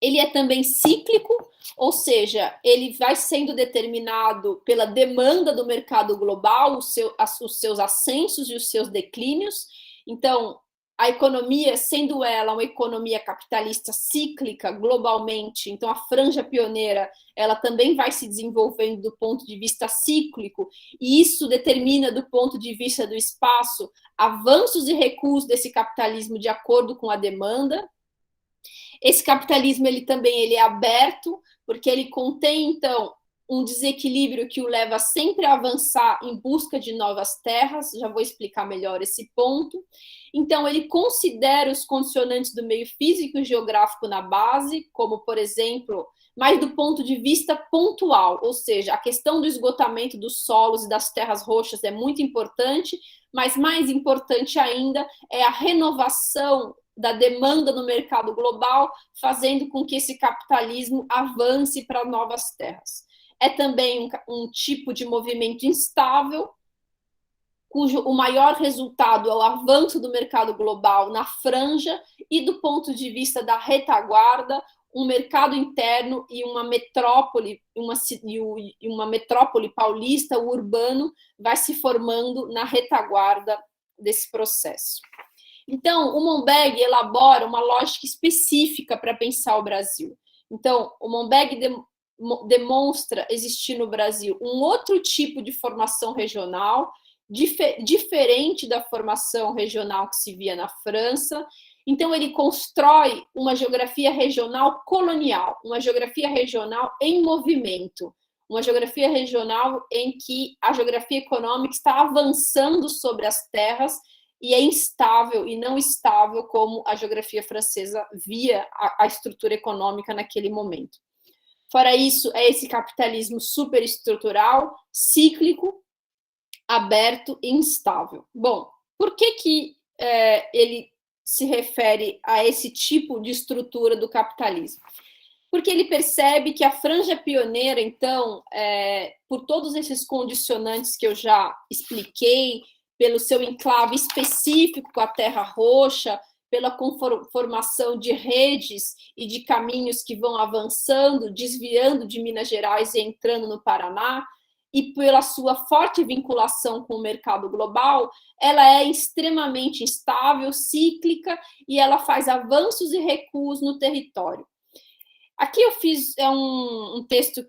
ele é também cíclico, ou seja, ele vai sendo determinado pela demanda do mercado global, os seus ascensos e os seus declínios. Então, a economia, sendo ela uma economia capitalista cíclica globalmente, então a franja pioneira, ela também vai se desenvolvendo do ponto de vista cíclico, e isso determina, do ponto de vista do espaço, avanços e recuos desse capitalismo de acordo com a demanda. Esse capitalismo ele é aberto, porque ele contém, então, um desequilíbrio que o leva sempre a avançar em busca de novas terras, já vou explicar melhor esse ponto. Então, ele considera os condicionantes do meio físico e geográfico na base, como, por exemplo, mas do ponto de vista pontual, ou seja, a questão do esgotamento dos solos e das terras roxas é muito importante, mas mais importante ainda é a renovação da demanda no mercado global, fazendo com que esse capitalismo avance para novas terras. É também um tipo de movimento instável, cujo o maior resultado é o avanço do mercado global na franja e, do ponto de vista da retaguarda, um mercado interno e uma metrópole, uma metrópole paulista, o urbano, vai se formando na retaguarda desse processo. Então, o Monbeg elabora uma lógica específica para pensar o Brasil. Então, o Monbeg demonstra existir no Brasil um outro tipo de formação regional, diferente da formação regional que se via na França. Então, ele constrói uma geografia regional colonial, uma geografia regional em movimento, uma geografia regional em que a geografia econômica está avançando sobre as terras e é instável e não estável como a geografia francesa via a estrutura econômica naquele momento. Fora isso, é esse capitalismo superestrutural, cíclico, aberto e instável. Bom, por que ele se refere a esse tipo de estrutura do capitalismo? Porque ele percebe que a franja pioneira, então, por todos esses condicionantes que eu já expliquei, pelo seu enclave específico com a terra roxa, pela conformação de redes e de caminhos que vão avançando, desviando de Minas Gerais e entrando no Paraná, e pela sua forte vinculação com o mercado global, ela é extremamente instável, cíclica, e ela faz avanços e recuos no território. Aqui eu fiz um texto,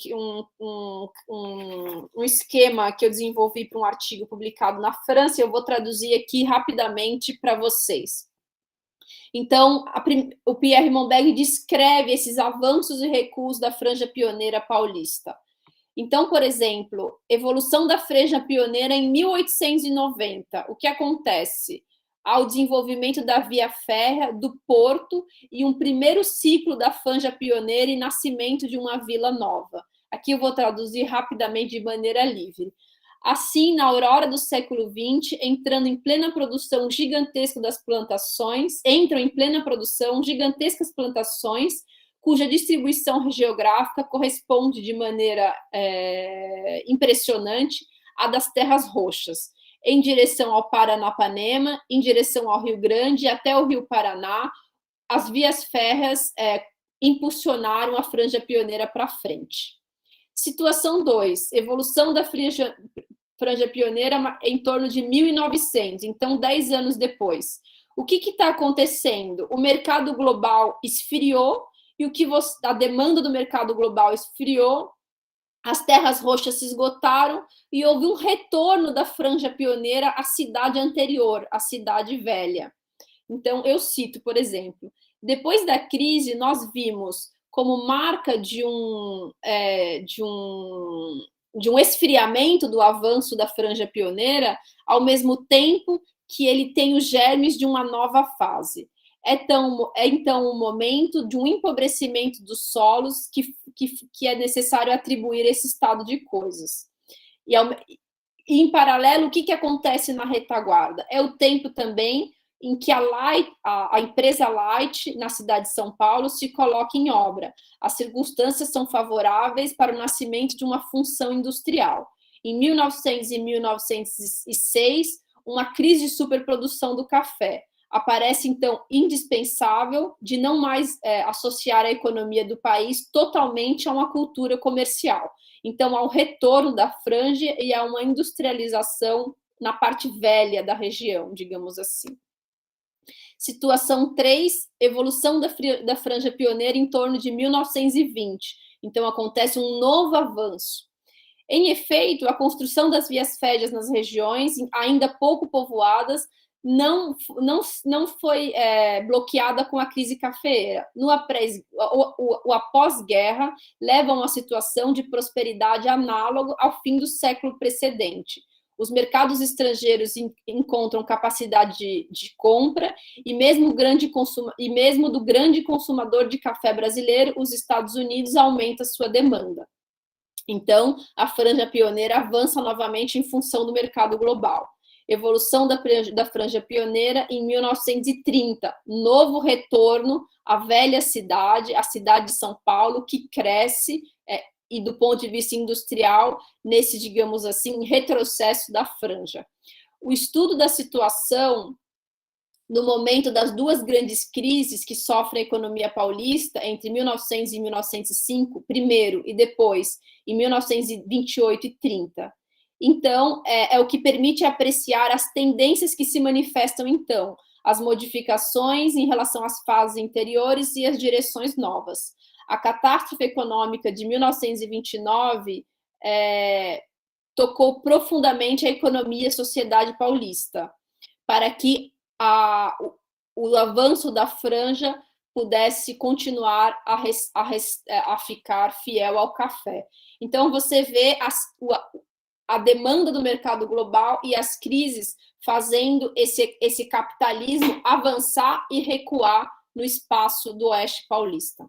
um esquema que eu desenvolvi para um artigo publicado na França, e eu vou traduzir aqui rapidamente para vocês. Então, o Pierre Monbeg descreve esses avanços e recuos da franja pioneira paulista. Então, por exemplo, evolução da franja pioneira em 1890. O que acontece? Ao desenvolvimento da via férrea, do porto e um primeiro ciclo da franja pioneira e nascimento de uma vila nova. Aqui eu vou traduzir rapidamente de maneira livre. Assim, na aurora do século XX, entrando em plena produção gigantesca das plantações, entram em plena produção gigantescas plantações, cuja distribuição geográfica corresponde de maneira impressionante à das terras roxas, em direção ao Paranapanema, em direção ao Rio Grande e até o Rio Paraná. As vias férreas impulsionaram a franja pioneira para frente. Situação 2, evolução da franja pioneira em torno de 1900, então 10 anos depois. O que está acontecendo? O mercado global esfriou, e a demanda do mercado global esfriou, as terras roxas se esgotaram e houve um retorno da franja pioneira à cidade anterior, à cidade velha. Então, eu cito, por exemplo, depois da crise, nós vimos como marca de um um esfriamento do avanço da franja pioneira, ao mesmo tempo que ele tem os germes de uma nova fase. Então um momento de um empobrecimento dos solos que é necessário atribuir esse estado de coisas. E em paralelo, o que acontece na retaguarda? É o tempo também em que a empresa Light, na cidade de São Paulo, se coloca em obra. As circunstâncias são favoráveis para o nascimento de uma função industrial. Em 1900 e 1906, uma crise de superprodução do café. Aparece, então, indispensável de não mais associar a economia do país totalmente a uma cultura comercial. Então, há um retorno da franja e há uma industrialização na parte velha da região, digamos assim. Situação 3, evolução da franja pioneira em torno de 1920. Então, acontece um novo avanço. Em efeito, a construção das vias férreas nas regiões ainda pouco povoadas não foi bloqueada com a crise cafeeira. O após-guerra leva a uma situação de prosperidade análoga ao fim do século precedente. Os mercados estrangeiros encontram capacidade de compra e mesmo do grande consumador de café brasileiro, os Estados Unidos aumenta sua demanda. Então, a franja pioneira avança novamente em função do mercado global. Evolução da franja pioneira em 1930, novo retorno à velha cidade, a cidade de São Paulo, que cresce e do ponto de vista industrial, nesse, digamos assim, retrocesso da franja. O estudo da situação no momento das duas grandes crises que sofre a economia paulista, entre 1900 e 1905, primeiro, e depois, em 1928 e 30. Então, é o que permite apreciar as tendências que se manifestam, então, as modificações em relação às fases anteriores e as direções novas. A catástrofe econômica de 1929 tocou profundamente a economia e a sociedade paulista, para que o avanço da franja pudesse continuar a ficar fiel ao café. Então, você vê a demanda do mercado global e as crises fazendo esse capitalismo avançar e recuar no espaço do Oeste Paulista.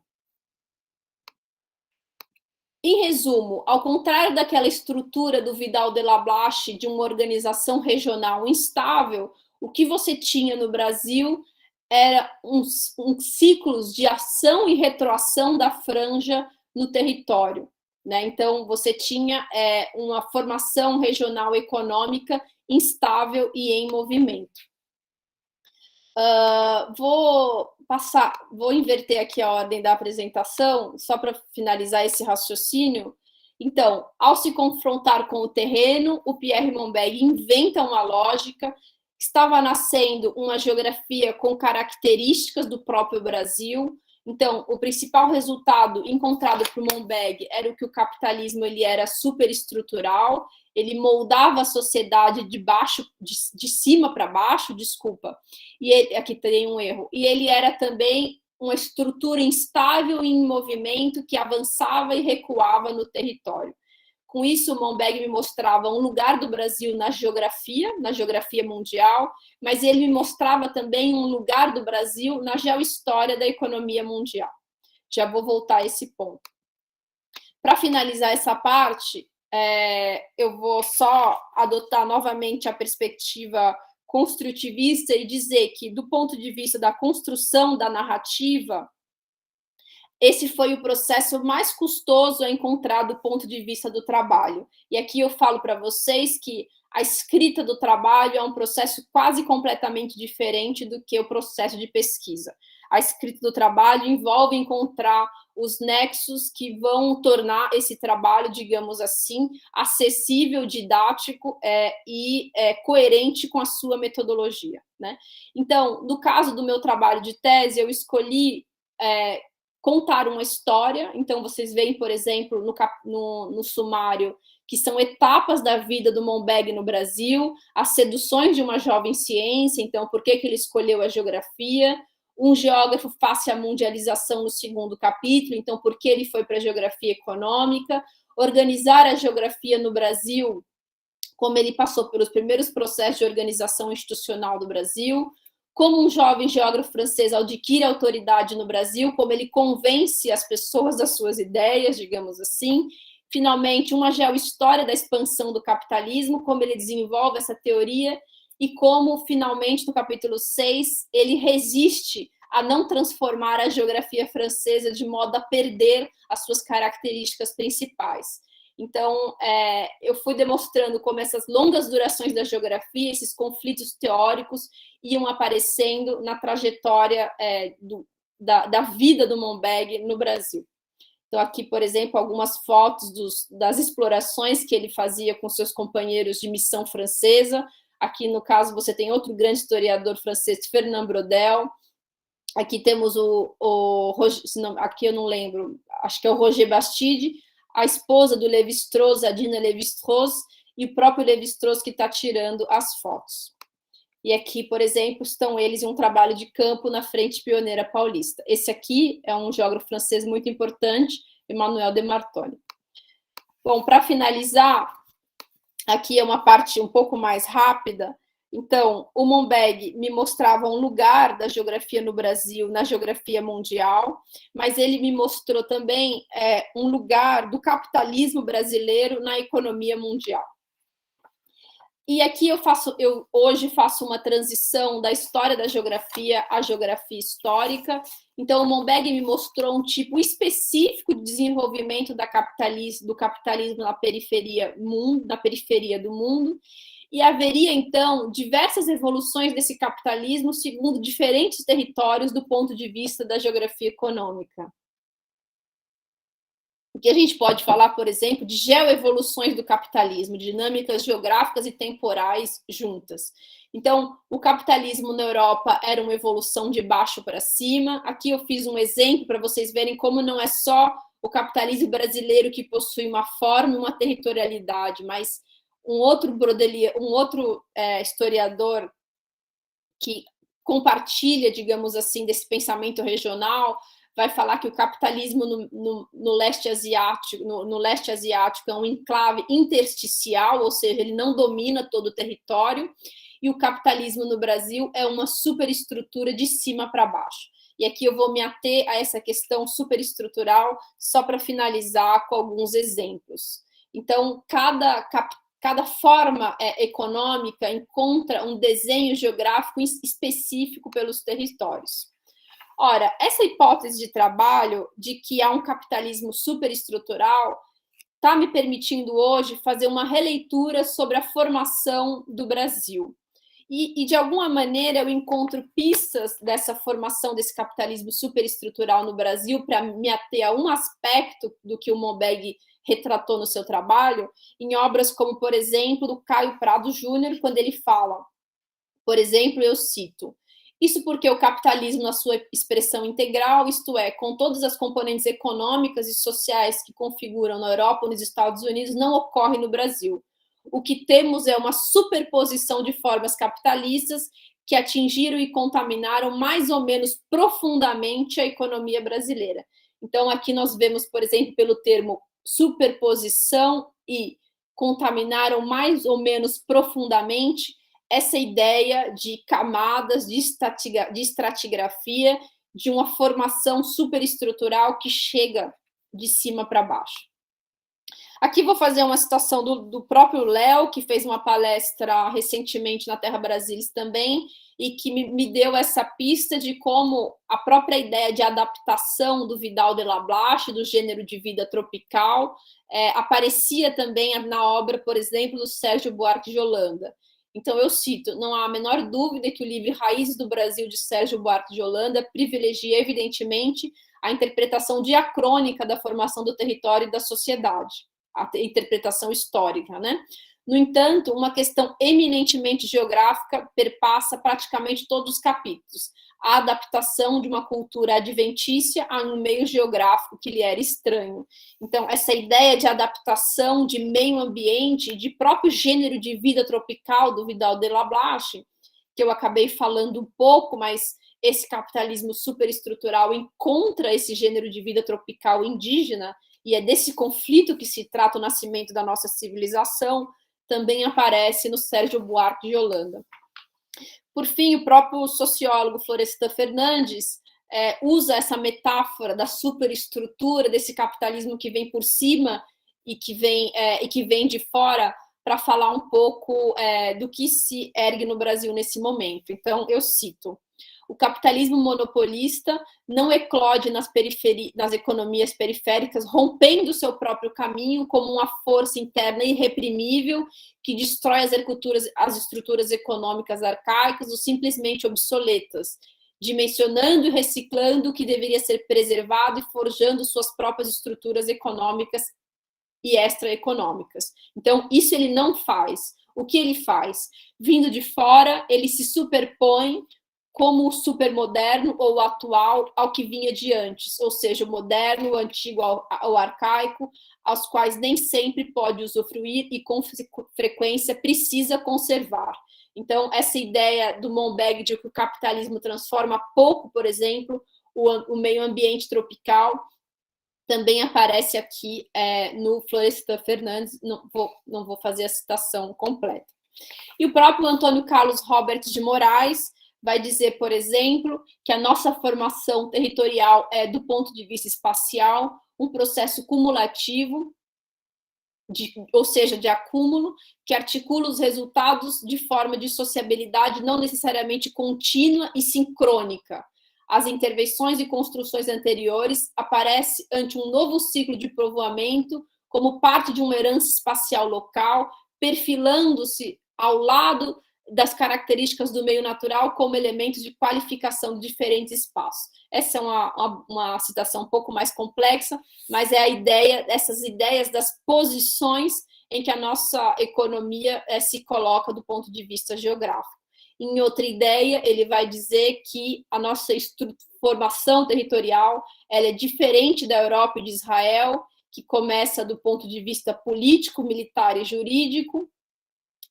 Em resumo, ao contrário daquela estrutura do Vidal de la Blache de uma organização regional instável, o que você tinha no Brasil era uns ciclos de ação e retroação da franja no território, né? Então, você tinha uma formação regional econômica instável e em movimento. Vou inverter aqui a ordem da apresentação, só para finalizar esse raciocínio. Então, ao se confrontar com o terreno, o Pierre Monbeg inventa uma lógica. Estava nascendo uma geografia com características do próprio Brasil. Então, o principal resultado encontrado por Monbeg era que o capitalismo ele era superestrutural, ele moldava a sociedade de cima para baixo, desculpa, e aqui tem um erro, e ele era também uma estrutura instável e em movimento que avançava e recuava no território. Com isso, Monbeg me mostrava um lugar do Brasil na geografia mundial, mas ele me mostrava também um lugar do Brasil na geohistória da economia mundial. Já vou voltar a esse ponto. Para finalizar essa parte, eu vou só adotar novamente a perspectiva construtivista e dizer que, do ponto de vista da construção da narrativa, esse foi o processo mais custoso a encontrar do ponto de vista do trabalho. E aqui eu falo para vocês que a escrita do trabalho é um processo quase completamente diferente do que o processo de pesquisa. A escrita do trabalho envolve encontrar os nexos que vão tornar esse trabalho, digamos assim, acessível, didático e coerente com a sua metodologia, né? Então, no caso do meu trabalho de tese, eu escolhi contar uma história. Então, vocês veem, por exemplo, no sumário, que são etapas da vida do Monbeg no Brasil, as seduções de uma jovem ciência, então, por que ele escolheu a geografia, um geógrafo face à mundialização no segundo capítulo, então, por que ele foi para a geografia econômica, organizar a geografia no Brasil, como ele passou pelos primeiros processos de organização institucional do Brasil, como um jovem geógrafo francês adquire autoridade no Brasil, como ele convence as pessoas das suas ideias, digamos assim. Finalmente, uma geohistória da expansão do capitalismo, como ele desenvolve essa teoria, e como, finalmente, no capítulo 6, ele resiste a não transformar a geografia francesa de modo a perder as suas características principais. Então, eu fui demonstrando como essas longas durações da geografia, esses conflitos teóricos, iam aparecendo na trajetória da vida do Monbeg no Brasil. Então, aqui, por exemplo, algumas fotos das explorações que ele fazia com seus companheiros de missão francesa. Aqui, no caso, você tem outro grande historiador francês, Fernand Braudel. Aqui temos aqui eu não lembro, acho que é o Roger Bastide, a esposa do Lévi-Strauss, a Dina Lévi-Strauss, e o próprio Lévi-Strauss que está tirando as fotos. E aqui, por exemplo, estão eles em um trabalho de campo na Frente Pioneira Paulista. Esse aqui é um geógrafo francês muito importante, Emmanuel de Martoni. Bom, para finalizar, aqui é uma parte um pouco mais rápida. Então, o Monbeg me mostrava um lugar da geografia no Brasil, na geografia mundial, mas ele me mostrou também um lugar do capitalismo brasileiro na economia mundial. E aqui eu hoje faço uma transição da história da geografia à geografia histórica. Então, o Monbeg me mostrou um tipo específico de desenvolvimento do capitalismo na periferia do mundo. E haveria, então, diversas evoluções desse capitalismo segundo diferentes territórios do ponto de vista da geografia econômica. Porque a gente pode falar, por exemplo, de geoevoluções do capitalismo, dinâmicas geográficas e temporais juntas. Então, o capitalismo na Europa era uma evolução de baixo para cima. Aqui eu fiz um exemplo para vocês verem como não é só o capitalismo brasileiro que possui uma forma e uma territorialidade, mas um outro historiador que compartilha, digamos assim, desse pensamento regional, vai falar que o capitalismo no leste asiático, no leste asiático é um enclave intersticial, ou seja, ele não domina todo o território, e o capitalismo no Brasil é uma superestrutura de cima para baixo. E aqui eu vou me ater a essa questão superestrutural só para finalizar com alguns exemplos. Então, cada forma econômica encontra um desenho geográfico específico pelos territórios. Ora, essa hipótese de trabalho de que há um capitalismo superestrutural está me permitindo hoje fazer uma releitura sobre a formação do Brasil. E de alguma maneira, eu encontro pistas dessa formação desse capitalismo superestrutural no Brasil para me ater a um aspecto do que o Monbeg retratou no seu trabalho, em obras como, por exemplo, do Caio Prado Júnior, quando ele fala, por exemplo, eu cito: isso porque o capitalismo, na sua expressão integral, isto é, com todas as componentes econômicas e sociais que configuram na Europa ou nos Estados Unidos, não ocorre no Brasil. O que temos é uma superposição de formas capitalistas que atingiram e contaminaram mais ou menos profundamente a economia brasileira. Então, aqui nós vemos, por exemplo, pelo termo superposição e contaminaram mais ou menos profundamente essa ideia de camadas, de estratigrafia, de uma formação superestrutural que chega de cima para baixo. Aqui vou fazer uma citação do próprio Léo, que fez uma palestra recentemente na Terra Brasilis também, e que me deu essa pista de como a própria ideia de adaptação do Vidal de Lablache, do gênero de vida tropical, aparecia também na obra, por exemplo, do Sérgio Buarque de Holanda. Então, eu cito: não há a menor dúvida que o livro Raízes do Brasil, de Sérgio Buarque de Holanda, privilegia, evidentemente, a interpretação diacrônica da formação do território e da sociedade, a interpretação histórica, né? No entanto, uma questão eminentemente geográfica perpassa praticamente todos os capítulos: a adaptação de uma cultura adventícia a um meio geográfico que lhe era estranho. Então, essa ideia de adaptação de meio ambiente, de próprio gênero de vida tropical do Vidal de Lablache, que eu acabei falando um pouco, mas esse capitalismo superestrutural encontra esse gênero de vida tropical indígena e é desse conflito que se trata o nascimento da nossa civilização, também aparece no Sérgio Buarque de Holanda. Por fim, o próprio sociólogo Florestan Fernandes usa essa metáfora da superestrutura, desse capitalismo que vem por cima e que vem de fora, para falar um pouco do que se ergue no Brasil nesse momento. Então, eu cito: o capitalismo monopolista não eclode nas economias periféricas, rompendo seu próprio caminho como uma força interna irreprimível que destrói as estruturas econômicas arcaicas ou simplesmente obsoletas, dimensionando e reciclando o que deveria ser preservado e forjando suas próprias estruturas econômicas e extraeconômicas. Então, isso ele não faz. O que ele faz? Vindo de fora, ele se superpõe como o supermoderno ou o atual ao que vinha de antes, ou seja, o moderno, o antigo ao arcaico, aos quais nem sempre pode usufruir e com frequência precisa conservar. Então, essa ideia do Monbeg de que o capitalismo transforma pouco, por exemplo, o meio ambiente tropical, também aparece aqui no Florestan Fernandes, não vou fazer a citação completa. E o próprio Antônio Carlos Roberts de Moraes vai dizer, por exemplo, que a nossa formação territorial é, do ponto de vista espacial, um processo cumulativo, ou seja, de acúmulo, que articula os resultados de forma de sociabilidade não necessariamente contínua e sincrônica. As intervenções e construções anteriores aparecem ante um novo ciclo de povoamento como parte de uma herança espacial local, perfilando-se ao lado das características do meio natural como elementos de qualificação de diferentes espaços. Essa é uma citação um pouco mais complexa, mas é a ideia, essas ideias das posições em que a nossa economia se coloca do ponto de vista geográfico. Em outra ideia, ele vai dizer que a nossa formação territorial ela é diferente da Europa e de Israel, que começa do ponto de vista político, militar e jurídico.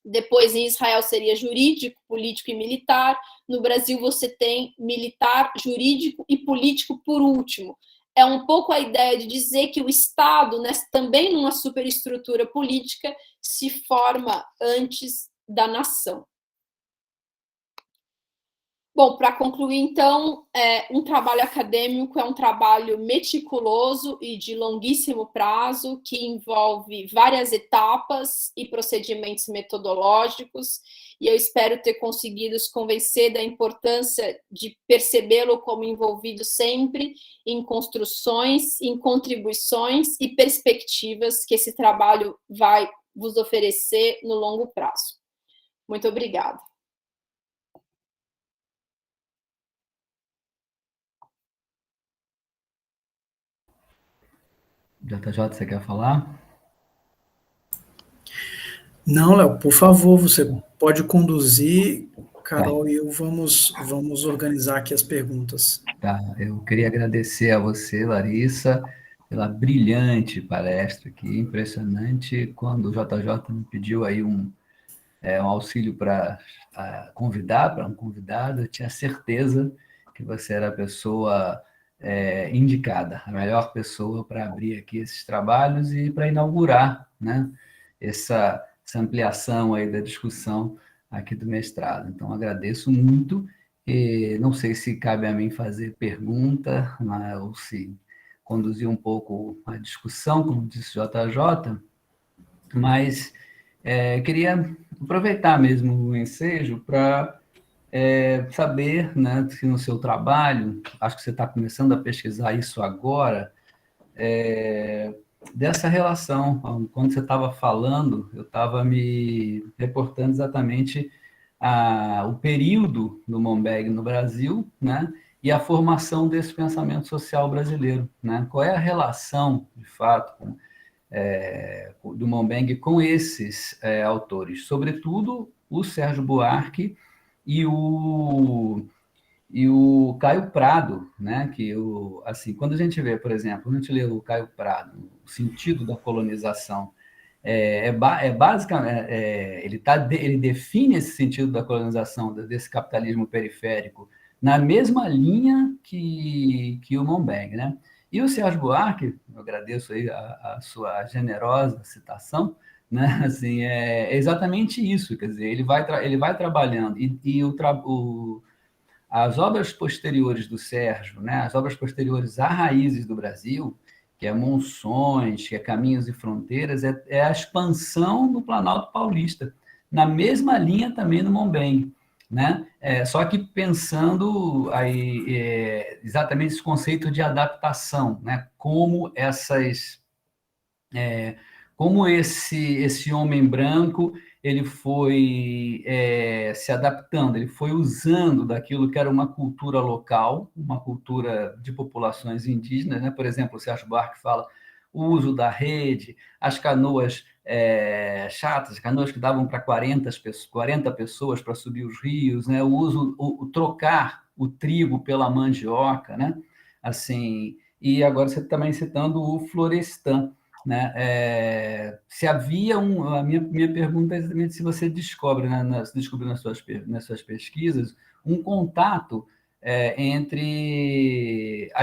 Depois, em Israel, seria jurídico, político e militar. No Brasil, você tem militar, jurídico e político por último. É um pouco a ideia de dizer que o Estado, né, também numa superestrutura política, se forma antes da nação. Bom, para concluir, então, um trabalho acadêmico é um trabalho meticuloso e de longuíssimo prazo, que envolve várias etapas e procedimentos metodológicos, e eu espero ter conseguido os convencer da importância de percebê-lo como envolvido sempre em construções, em contribuições e perspectivas que esse trabalho vai vos oferecer no longo prazo. Muito obrigada. JJ, você quer falar? Não, Léo, por favor, você pode conduzir. Carol e eu vamos organizar aqui as perguntas. Tá, eu queria agradecer a você, Larissa, pela brilhante palestra aqui, impressionante. Quando o JJ me pediu aí um auxílio para convidar, para um convidado, eu tinha certeza que você era a pessoa indicada, a melhor pessoa para abrir aqui esses trabalhos e para inaugurar, né, essa ampliação aí da discussão aqui do mestrado. Então, agradeço muito. E não sei se cabe a mim fazer pergunta, né, ou se conduzir um pouco a discussão, como disse o JJ, mas queria aproveitar mesmo o ensejo para saber, né, se no seu trabalho, acho que você está começando a pesquisar isso agora, dessa relação. Quando você estava falando, eu estava me reportando exatamente o período do Monbeg no Brasil, né, e a formação desse pensamento social brasileiro, né? Qual é a relação, de fato, do Monbeg com esses autores, sobretudo o Sérgio Buarque e o Caio Prado, né? Que assim, quando a gente vê, por exemplo, quando a gente lê o Caio Prado, o sentido da colonização, basicamente, ele define esse sentido da colonização, desse capitalismo periférico, na mesma linha que o Monbeg, né? E o Sérgio Buarque, eu agradeço aí a sua generosa citação, né? Assim, é exatamente isso, quer dizer, ele vai trabalhando, as obras posteriores do Sérgio, né? As obras posteriores a Raízes do Brasil, que é Monções, que é Caminhos e Fronteiras, é a expansão do Planalto Paulista, na mesma linha também no Monbeng, né? Só que pensando aí, exatamente esse conceito de adaptação, né? Como esse homem branco ele foi se adaptando, ele foi usando daquilo que era uma cultura local, uma cultura de populações indígenas, né? Por exemplo, o Sérgio Buarque fala o uso da rede, as canoas chatas, canoas que davam para 40 pessoas para subir os rios, né? O trocar o trigo pela mandioca, né? Assim, e agora você também citando o Florestan, né? Se havia a minha pergunta é exatamente se você descobre, né, descobriu nas suas pesquisas um contato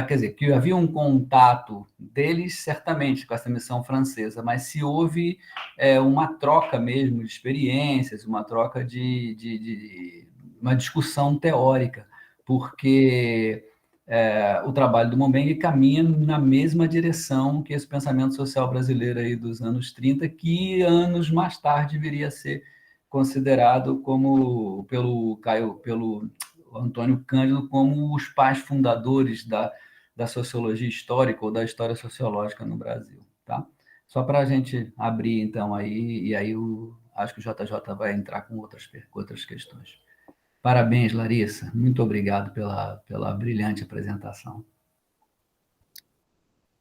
quer dizer, que havia um contato deles certamente com essa missão francesa, mas se houve uma troca mesmo de experiências, uma troca de uma discussão teórica, porque o trabalho do Monbeng caminha na mesma direção que esse pensamento social brasileiro aí dos anos 30, que anos mais tarde viria a ser considerado como pelo Antônio Cândido como os pais fundadores da sociologia histórica ou da história sociológica no Brasil, tá? Só para a gente abrir, então, aí, e aí acho que o JJ vai entrar com outras questões. Parabéns, Larissa. Muito obrigado pela brilhante apresentação.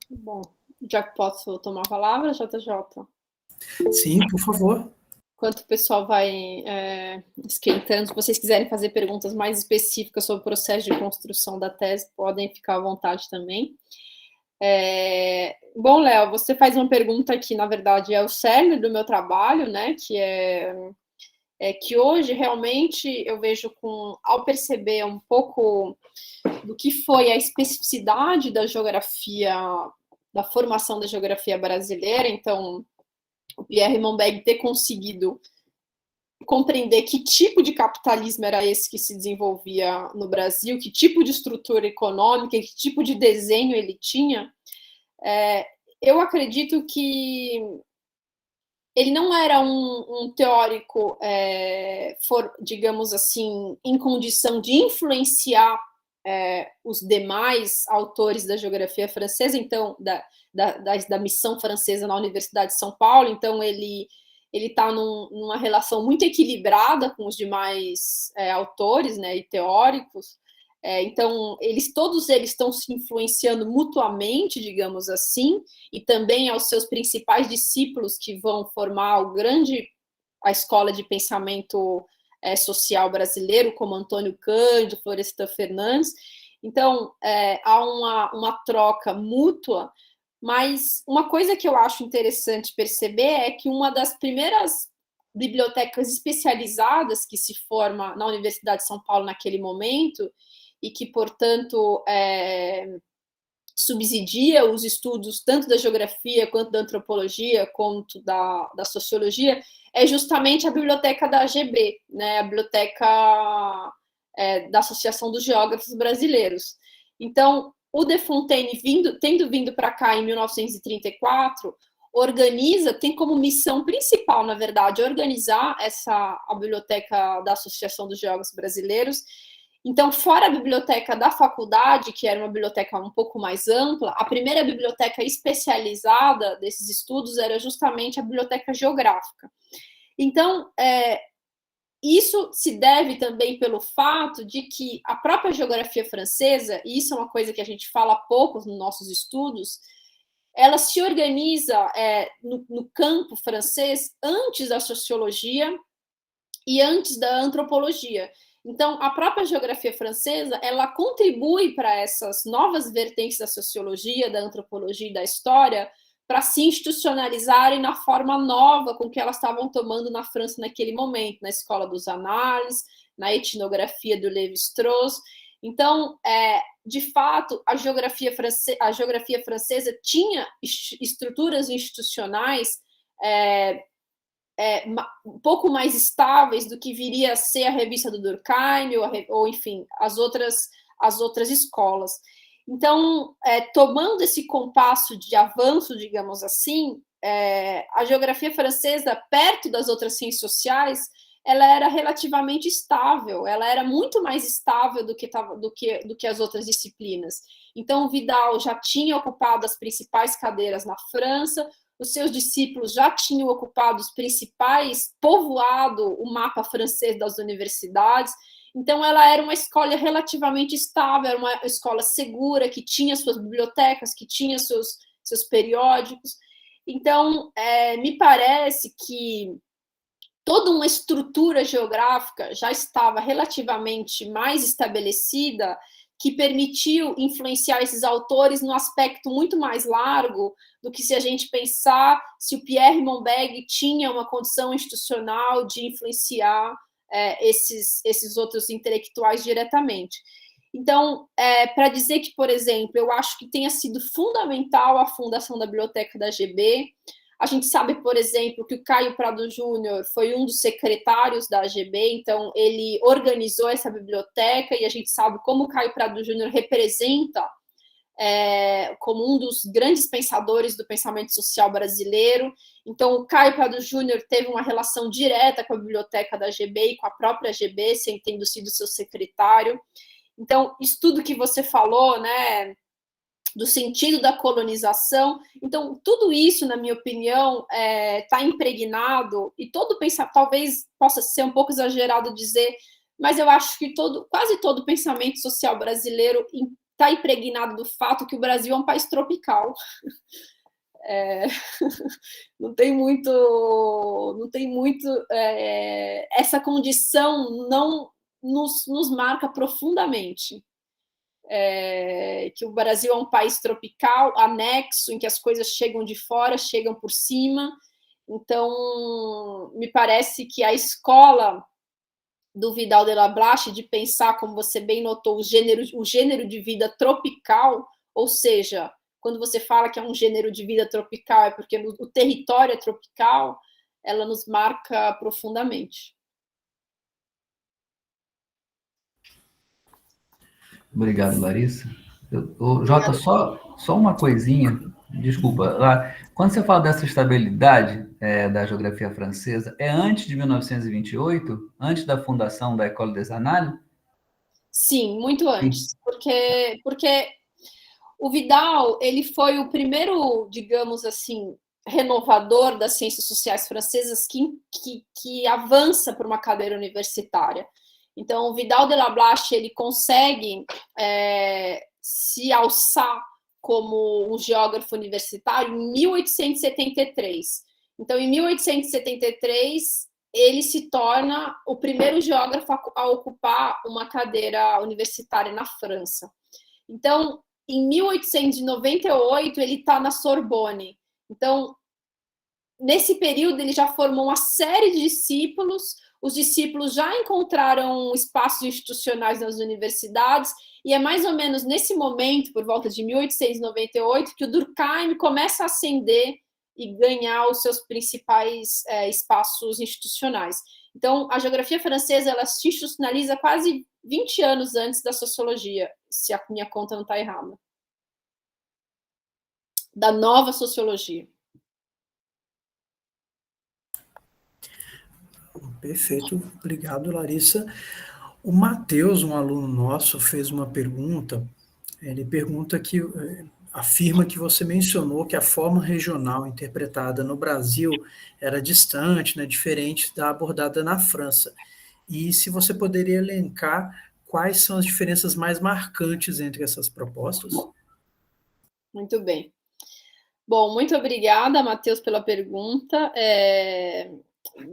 Bom, já posso tomar a palavra, JJ? Sim, por favor. Enquanto o pessoal vai esquentando, se vocês quiserem fazer perguntas mais específicas sobre o processo de construção da tese, podem ficar à vontade também. Bom, Léo, você faz uma pergunta que, na verdade, é o cerne do meu trabalho, né? Que que hoje, realmente, eu vejo ao perceber um pouco do que foi a especificidade da geografia, da formação da geografia brasileira, então, o Pierre Monbeg ter conseguido compreender que tipo de capitalismo era esse que se desenvolvia no Brasil, que tipo de estrutura econômica, que tipo de desenho ele tinha, eu acredito que ele não era um teórico, digamos assim, em condição de influenciar os demais autores da geografia francesa, então, da missão francesa na Universidade de São Paulo, então ele está numa relação muito equilibrada com os demais autores, né, e teóricos. Então, todos eles estão se influenciando mutuamente, digamos assim, e também aos seus principais discípulos que vão formar a escola de pensamento social brasileiro, como Antônio Cândido, Florestan Fernandes. Então, há uma troca mútua, mas uma coisa que eu acho interessante perceber é que uma das primeiras bibliotecas especializadas que se forma na Universidade de São Paulo naquele momento, e que, portanto, subsidia os estudos tanto da geografia, quanto da antropologia, quanto da sociologia, é justamente a biblioteca da AGB, né? A biblioteca da Associação dos Geógrafos Brasileiros. Então, o De Fontaine, tendo vindo para cá em 1934, tem como missão principal, na verdade, organizar a biblioteca da Associação dos Geógrafos Brasileiros. Então, fora a biblioteca da faculdade, que era uma biblioteca um pouco mais ampla, a primeira biblioteca especializada desses estudos era justamente a biblioteca geográfica. Então, isso se deve também pelo fato de que a própria geografia francesa, e isso é uma coisa que a gente fala pouco nos nossos estudos, ela se organiza no campo francês antes da sociologia e antes da antropologia. Então, a própria geografia francesa, ela contribui para essas novas vertentes da sociologia, da antropologia e da história, para se institucionalizarem na forma nova com que elas estavam tomando na França naquele momento, na escola dos análises, na etnografia do Lévi-Strauss. Então, de fato, a geografia francesa tinha estruturas institucionais um pouco mais estáveis do que viria a ser a revista do Durkheim, ou enfim, as outras escolas. Então, tomando esse compasso de avanço, digamos assim, a geografia francesa, perto das outras ciências sociais, ela era relativamente estável, ela era muito mais estável do que as outras disciplinas. Então, o Vidal já tinha ocupado as principais cadeiras na França, os seus discípulos já tinham ocupado os principais, povoado o mapa francês das universidades. Então, ela era uma escola relativamente estável, era uma escola segura, que tinha suas bibliotecas, que tinha seus periódicos. Então, me parece que toda uma estrutura geográfica já estava relativamente mais estabelecida, que permitiu influenciar esses autores num aspecto muito mais largo do que se a gente pensar se o Pierre Monbeg tinha uma condição institucional de influenciar esses outros intelectuais diretamente. Então, para dizer que, por exemplo, eu acho que tenha sido fundamental a fundação da Biblioteca da GB. A gente sabe, por exemplo, que o Caio Prado Júnior foi um dos secretários da AGB, então ele organizou essa biblioteca, e a gente sabe como o Caio Prado Júnior representa como um dos grandes pensadores do pensamento social brasileiro. Então, o Caio Prado Júnior teve uma relação direta com a biblioteca da AGB e com a própria AGB, sem tendo sido seu secretário. Então, isso tudo que você falou, né, do sentido da colonização. Então, tudo isso, na minha opinião, está impregnado, e todo pensamento, talvez possa ser um pouco exagerado dizer, mas eu acho que quase todo pensamento social brasileiro está impregnado do fato que o Brasil é um país tropical. Não tem muito essa condição não nos marca profundamente. Que o Brasil é um país tropical, anexo, em que as coisas chegam de fora, chegam por cima. Então, me parece que a escola do Vidal de la Blache de pensar, como você bem notou, o gênero de vida tropical, ou seja, quando você fala que é um gênero de vida tropical, é porque o território é tropical, ela nos marca profundamente. Obrigado, Larissa. Jota, só uma coisinha, desculpa. Quando você fala dessa estabilidade da geografia francesa, é antes de 1928? Antes da fundação da École des Annales? Sim, muito antes. Porque o Vidal, ele foi o primeiro, digamos assim, renovador das ciências sociais francesas que avança para uma cadeira universitária. Então, o Vidal de la Blache, ele consegue se alçar como um geógrafo universitário em 1873. Então, em 1873, ele se torna o primeiro geógrafo a ocupar uma cadeira universitária na França. Então, em 1898, ele está na Sorbonne. Então, nesse período, ele já formou uma série de discípulos. Os discípulos já encontraram espaços institucionais nas universidades, e é mais ou menos nesse momento, por volta de 1898, que o Durkheim começa a ascender e ganhar os seus principais espaços institucionais. Então, a geografia francesa, ela se institucionaliza quase 20 anos antes da sociologia, se a minha conta não está errada. Da nova sociologia. Perfeito, obrigado, Larissa. O Matheus, um aluno nosso, fez uma pergunta. Ele pergunta afirma que você mencionou que a forma regional interpretada no Brasil era distante, né, diferente da abordada na França. E se você poderia elencar quais são as diferenças mais marcantes entre essas propostas? Muito bem. Bom, muito obrigada, Matheus, pela pergunta.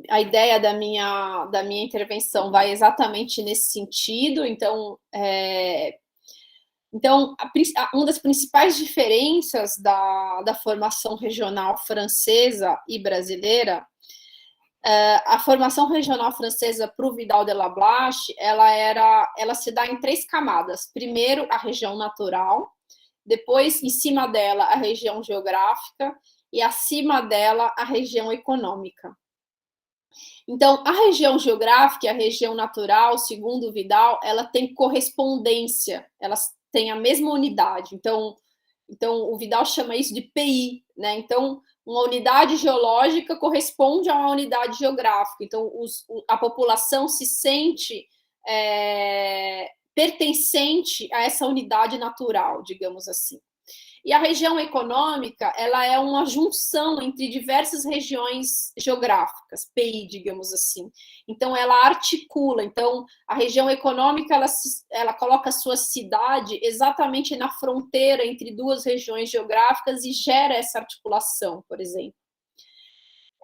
A ideia da minha intervenção vai exatamente nesse sentido. Então, uma das principais diferenças da formação regional francesa e brasileira A formação regional francesa para o Vidal de la Blache, ela se dá em 3 camadas. Primeiro, a região natural, depois, em cima dela, a região geográfica, e acima dela, a região econômica. Então, a região geográfica e a região natural, segundo o Vidal, ela tem correspondência, elas têm a mesma unidade. Então o Vidal chama isso de PI, né? Então, uma unidade geológica corresponde a uma unidade geográfica. Então, a população se sente pertencente a essa unidade natural, digamos assim. E a região econômica, ela é uma junção entre diversas regiões geográficas, PI, digamos assim. Então, ela articula. Então, a região econômica, ela coloca a sua cidade exatamente na fronteira entre 2 regiões geográficas e gera essa articulação, por exemplo.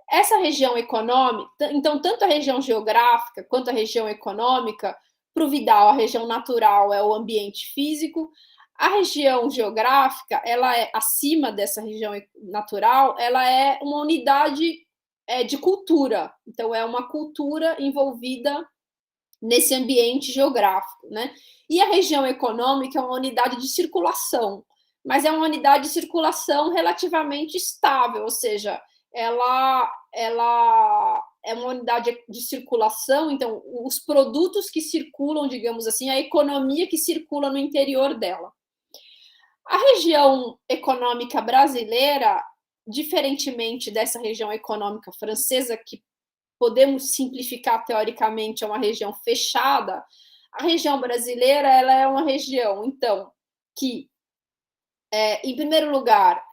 Essa região econômica, então, tanto a região geográfica quanto a região econômica, para o Vidal, a região natural é o ambiente físico. A região geográfica, ela é acima dessa região natural, ela é uma unidade de cultura. Então, é uma cultura envolvida nesse ambiente geográfico, né? E a região econômica é uma unidade de circulação, mas é uma unidade de circulação relativamente estável, ou seja, ela é uma unidade de circulação, então, os produtos que circulam, digamos assim, a economia que circula no interior dela. A região econômica brasileira, diferentemente dessa região econômica francesa, que podemos simplificar teoricamente, é uma região fechada, a região brasileira ela é uma região, então, que, em primeiro lugar,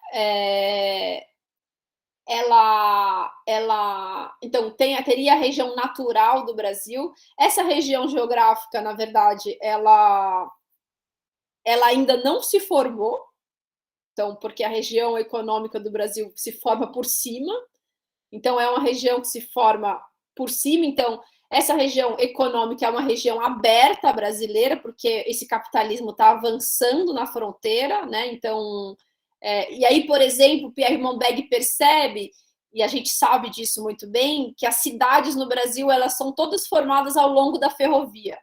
então, teria a região natural do Brasil. Essa região geográfica, na verdade, ela ainda não se formou, então, porque a região econômica do Brasil se forma por cima, então é uma região que se forma por cima, então essa região econômica é uma região aberta brasileira, porque esse capitalismo está avançando na fronteira, né? Então, e aí, por exemplo, Pierre Monbeg percebe, e a gente sabe disso muito bem, que as cidades no Brasil elas são todas formadas ao longo da ferrovia,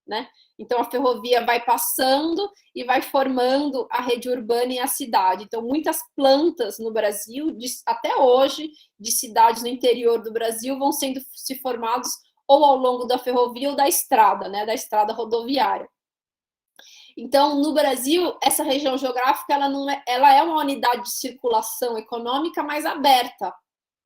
né? Então, a ferrovia vai passando e vai formando a rede urbana e a cidade. Então, muitas plantas no Brasil, até hoje, de cidades no interior do Brasil, vão se formadas ou ao longo da ferrovia ou da estrada, né, da estrada rodoviária. Então, no Brasil, essa região geográfica ela é uma unidade de circulação econômica mais aberta.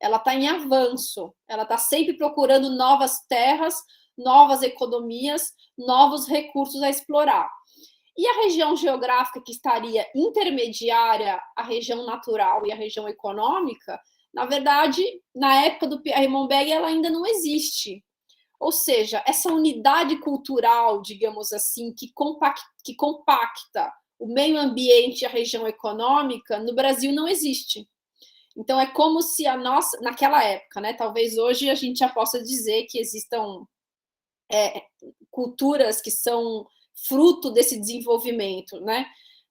Ela está em avanço, ela está sempre procurando novas terras, novas economias, novos recursos a explorar. E a região geográfica que estaria intermediária à região natural e à região econômica, na verdade, na época do Pierre Monbeg, ela ainda não existe. Ou seja, essa unidade cultural, digamos assim, que compacta o meio ambiente e a região econômica, no Brasil não existe. Então, é como se naquela época, né, talvez hoje a gente já possa dizer que existam culturas que são fruto desse desenvolvimento, né?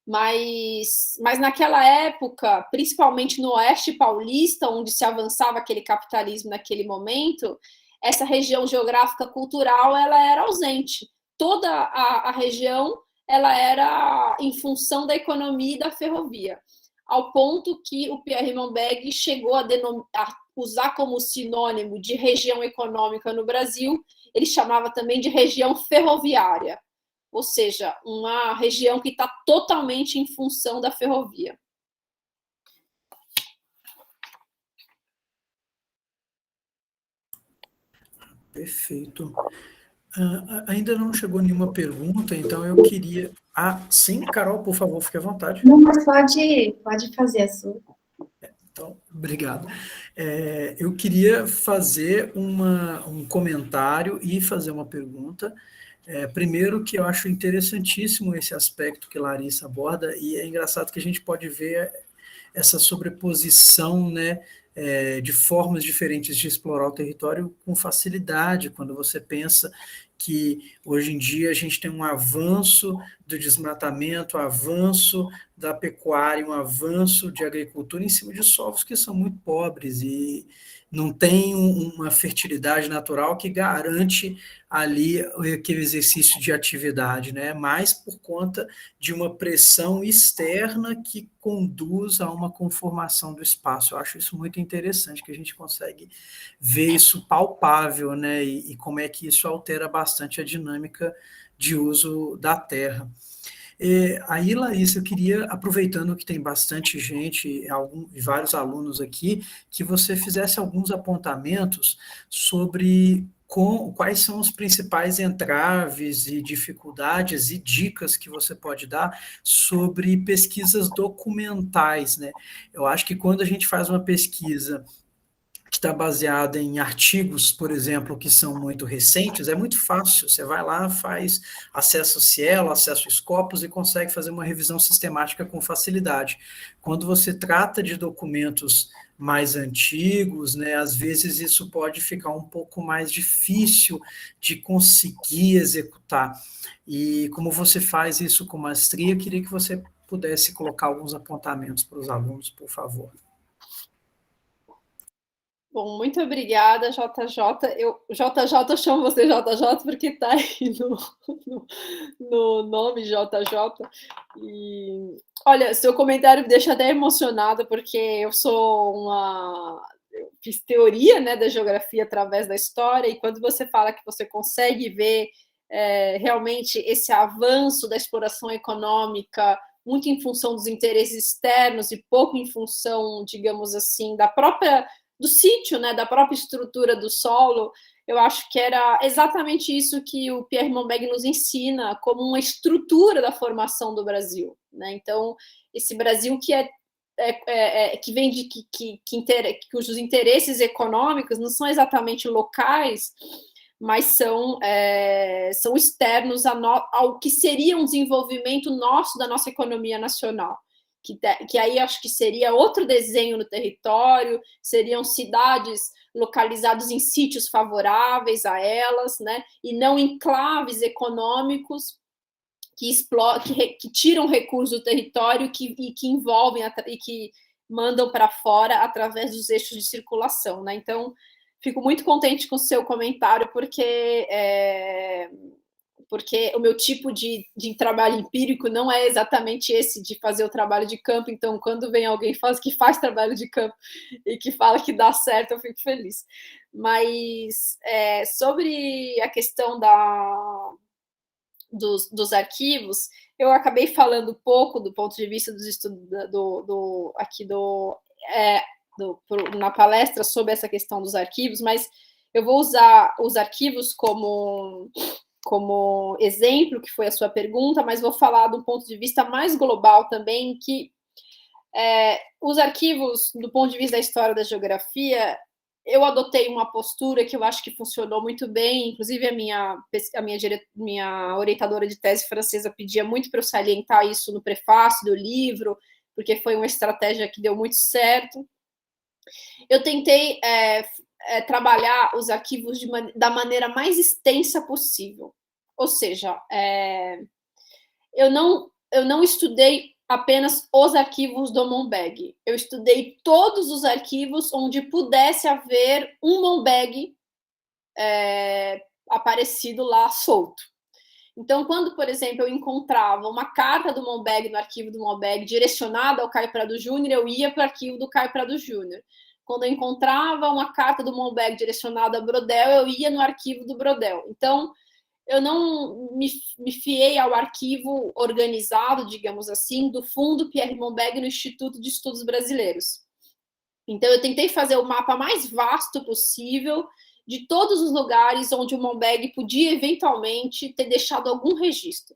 Mas naquela época, principalmente no Oeste Paulista, onde se avançava aquele capitalismo naquele momento, essa região geográfica cultural ela era ausente. Toda a região ela era em função da economia e da ferrovia, ao ponto que o Pierre Monbeg chegou a usar como sinônimo de região econômica no Brasil, ele chamava também de região ferroviária, ou seja, uma região que está totalmente em função da ferrovia. Perfeito. Ainda não chegou nenhuma pergunta, então eu queria... sim, Carol, por favor, fique à vontade. Não, mas pode fazer a sua. Então, obrigado. Eu queria fazer um comentário e fazer uma pergunta. Primeiro, que eu acho interessantíssimo esse aspecto que Larissa aborda, e é engraçado que a gente pode ver essa sobreposição, né, de formas diferentes de explorar o território com facilidade, quando você pensa que hoje em dia a gente tem um avanço do desmatamento, um avanço da pecuária, um avanço de agricultura em cima de solos que são muito pobres, e não tem uma fertilidade natural que garante ali aquele exercício de atividade, né? Mais por conta de uma pressão externa que conduz a uma conformação do espaço. Eu acho isso muito interessante, que a gente consegue ver isso palpável, né? E como é que isso altera bastante a dinâmica de uso da terra. Aí, Larissa, eu queria, aproveitando que tem bastante gente, vários alunos aqui, que você fizesse alguns apontamentos sobre quais são os principais entraves e dificuldades e dicas que você pode dar sobre pesquisas documentais, né? Eu acho que quando a gente faz uma pesquisa que está baseada em artigos, por exemplo, que são muito recentes, é muito fácil. Você vai lá, faz acesso ao Cielo, acesso ao Scopus e consegue fazer uma revisão sistemática com facilidade. Quando você trata de documentos mais antigos, né, às vezes isso pode ficar um pouco mais difícil de conseguir executar. E como você faz isso com maestria, eu queria que você pudesse colocar alguns apontamentos para os alunos, por favor. Bom, muito obrigada, JJ. JJ, eu chamo você JJ porque está aí no nome JJ. E, olha, seu comentário me deixa até emocionada, porque eu fiz teoria, né, da geografia através da história, e quando você fala que você consegue ver realmente esse avanço da exploração econômica, muito em função dos interesses externos e pouco em função, digamos assim, do sítio, né, da própria estrutura do solo, eu acho que era exatamente isso que o Pierre Monbeg nos ensina como uma estrutura da formação do Brasil, né? Então, esse Brasil que vem cujos interesses econômicos não são exatamente locais, mas são externos ao que seria um desenvolvimento da nossa economia nacional. Que aí acho que seria outro desenho no território, seriam cidades localizadas em sítios favoráveis a elas, né? E não enclaves econômicos que tiram recursos do território e que envolvem e que mandam para fora através dos eixos de circulação, né? Então, fico muito contente com o seu comentário, porque o meu tipo de trabalho empírico não é exatamente esse de fazer o trabalho de campo. Então, quando vem alguém que faz trabalho de campo e que fala que dá certo, eu fico feliz. Mas sobre a questão dos arquivos, eu acabei falando pouco do ponto de vista dos estudos na palestra sobre essa questão dos arquivos, mas eu vou usar os arquivos como exemplo, que foi a sua pergunta, mas vou falar do ponto de vista mais global também, que os arquivos, do ponto de vista da história da geografia, eu adotei uma postura que eu acho que funcionou muito bem, inclusive a minha orientadora de tese francesa pedia muito para eu salientar isso no prefácio do livro, porque foi uma estratégia que deu muito certo. Eu tentei trabalhar os arquivos da maneira mais extensa possível. Ou seja, eu não estudei apenas os arquivos do Monbeg. Eu estudei todos os arquivos onde pudesse haver um Monbeg aparecido lá solto. Então, quando, por exemplo, eu encontrava uma carta do Monbeg no arquivo do Monbeg direcionada ao Caio Prado Júnior, eu ia para o arquivo do Caio Prado Júnior. Quando eu encontrava uma carta do Monbeg direcionada a Brodel, eu ia no arquivo do Brodel. Então, eu não me fiei ao arquivo organizado, digamos assim, do Fundo Pierre Monbeg no Instituto de Estudos Brasileiros. Então, eu tentei fazer o mapa mais vasto possível de todos os lugares onde o Monbeg podia, eventualmente, ter deixado algum registro.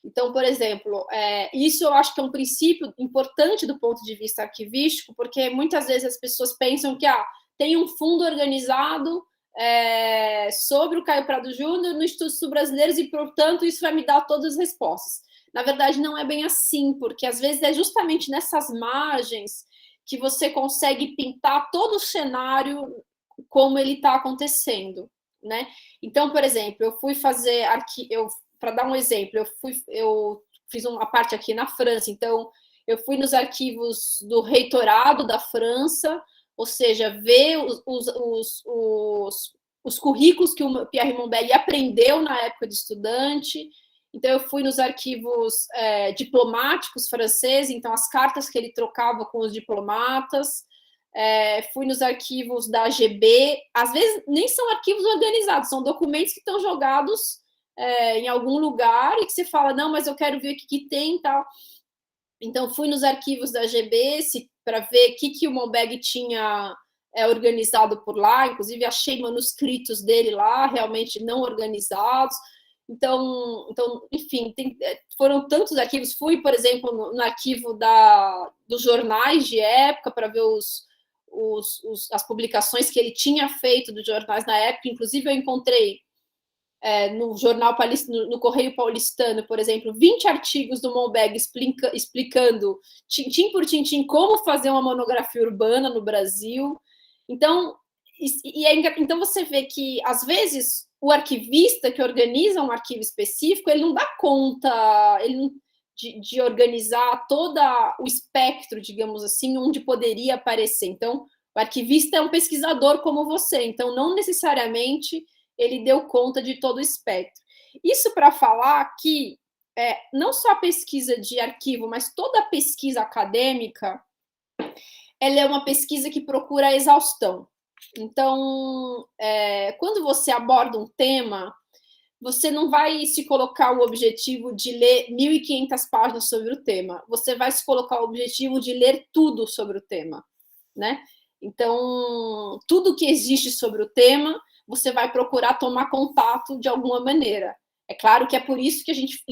Então, por exemplo, isso eu acho que é um princípio importante do ponto de vista arquivístico, porque muitas vezes as pessoas pensam que tem um fundo organizado sobre o Caio Prado Júnior no Instituto Brasileiros e, portanto, isso vai me dar todas as respostas. Na verdade, não é bem assim, porque às vezes é justamente nessas margens que você consegue pintar todo o cenário como ele está acontecendo, né? Então, por exemplo, eu fui fazer para dar um exemplo, eu fiz uma parte aqui na França, então eu fui nos arquivos do reitorado da França, ou seja, ver os currículos que o Pierre Monbeg aprendeu na época de estudante. Então, eu fui nos arquivos diplomáticos franceses, então, as cartas que ele trocava com os diplomatas, fui nos arquivos da AGB, às vezes nem são arquivos organizados, são documentos que estão jogados em algum lugar e que você fala, não, mas eu quero ver o que tem e tal. Então, fui nos arquivos da AGB para ver o que o Monbeg tinha organizado por lá, inclusive achei manuscritos dele lá, realmente não organizados. Então enfim, foram tantos arquivos. Fui, por exemplo, no arquivo dos jornais de época para ver as publicações que ele tinha feito dos jornais na época. Inclusive, eu encontrei no jornal no Correio Paulistano, por exemplo, 20 artigos do Monbeg explicando tintim por tintim como fazer uma monografia urbana no Brasil. Então, então você vê que, às vezes, o arquivista que organiza um arquivo específico, ele não dá conta de organizar todo o espectro, digamos assim, onde poderia aparecer. Então, o arquivista é um pesquisador como você, então não necessariamente ele deu conta de todo o espectro. Isso para falar que não só a pesquisa de arquivo, mas toda a pesquisa acadêmica, ela é uma pesquisa que procura a exaustão. Então, quando você aborda um tema, você não vai se colocar o objetivo de ler 1.500 páginas sobre o tema, você vai se colocar o objetivo de ler tudo sobre o tema, né? Então, tudo que existe sobre o tema, você vai procurar tomar contato de alguma maneira. É claro que é por isso que a gente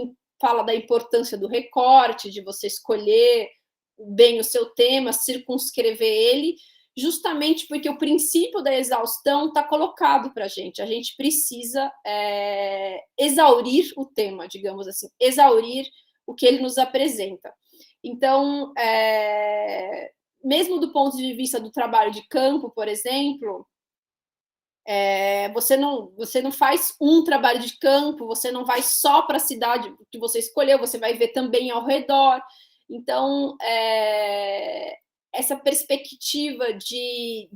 fala da importância do recorte, de você escolher bem o seu tema, circunscrever ele, justamente porque o princípio da exaustão está colocado para a gente precisa exaurir o tema, digamos assim, exaurir o que ele nos apresenta. Então, mesmo do ponto de vista do trabalho de campo, por exemplo, você não faz um trabalho de campo, você não vai só para a cidade que você escolheu, você vai ver também ao redor. Então, essa perspectiva de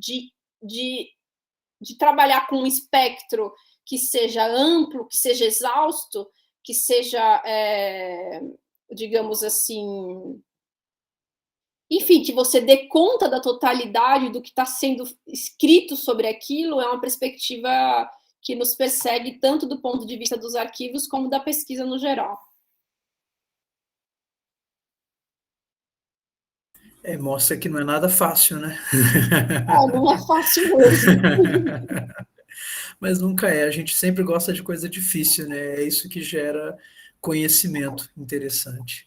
trabalhar com um espectro que seja amplo, que seja exausto, que seja, digamos assim, enfim, que você dê conta da totalidade do que está sendo escrito sobre aquilo, é uma perspectiva que nos persegue tanto do ponto de vista dos arquivos como da pesquisa no geral. Mostra que não é nada fácil, né? Não é fácil mesmo. Mas nunca é, a gente sempre gosta de coisa difícil, né? É isso que gera conhecimento interessante.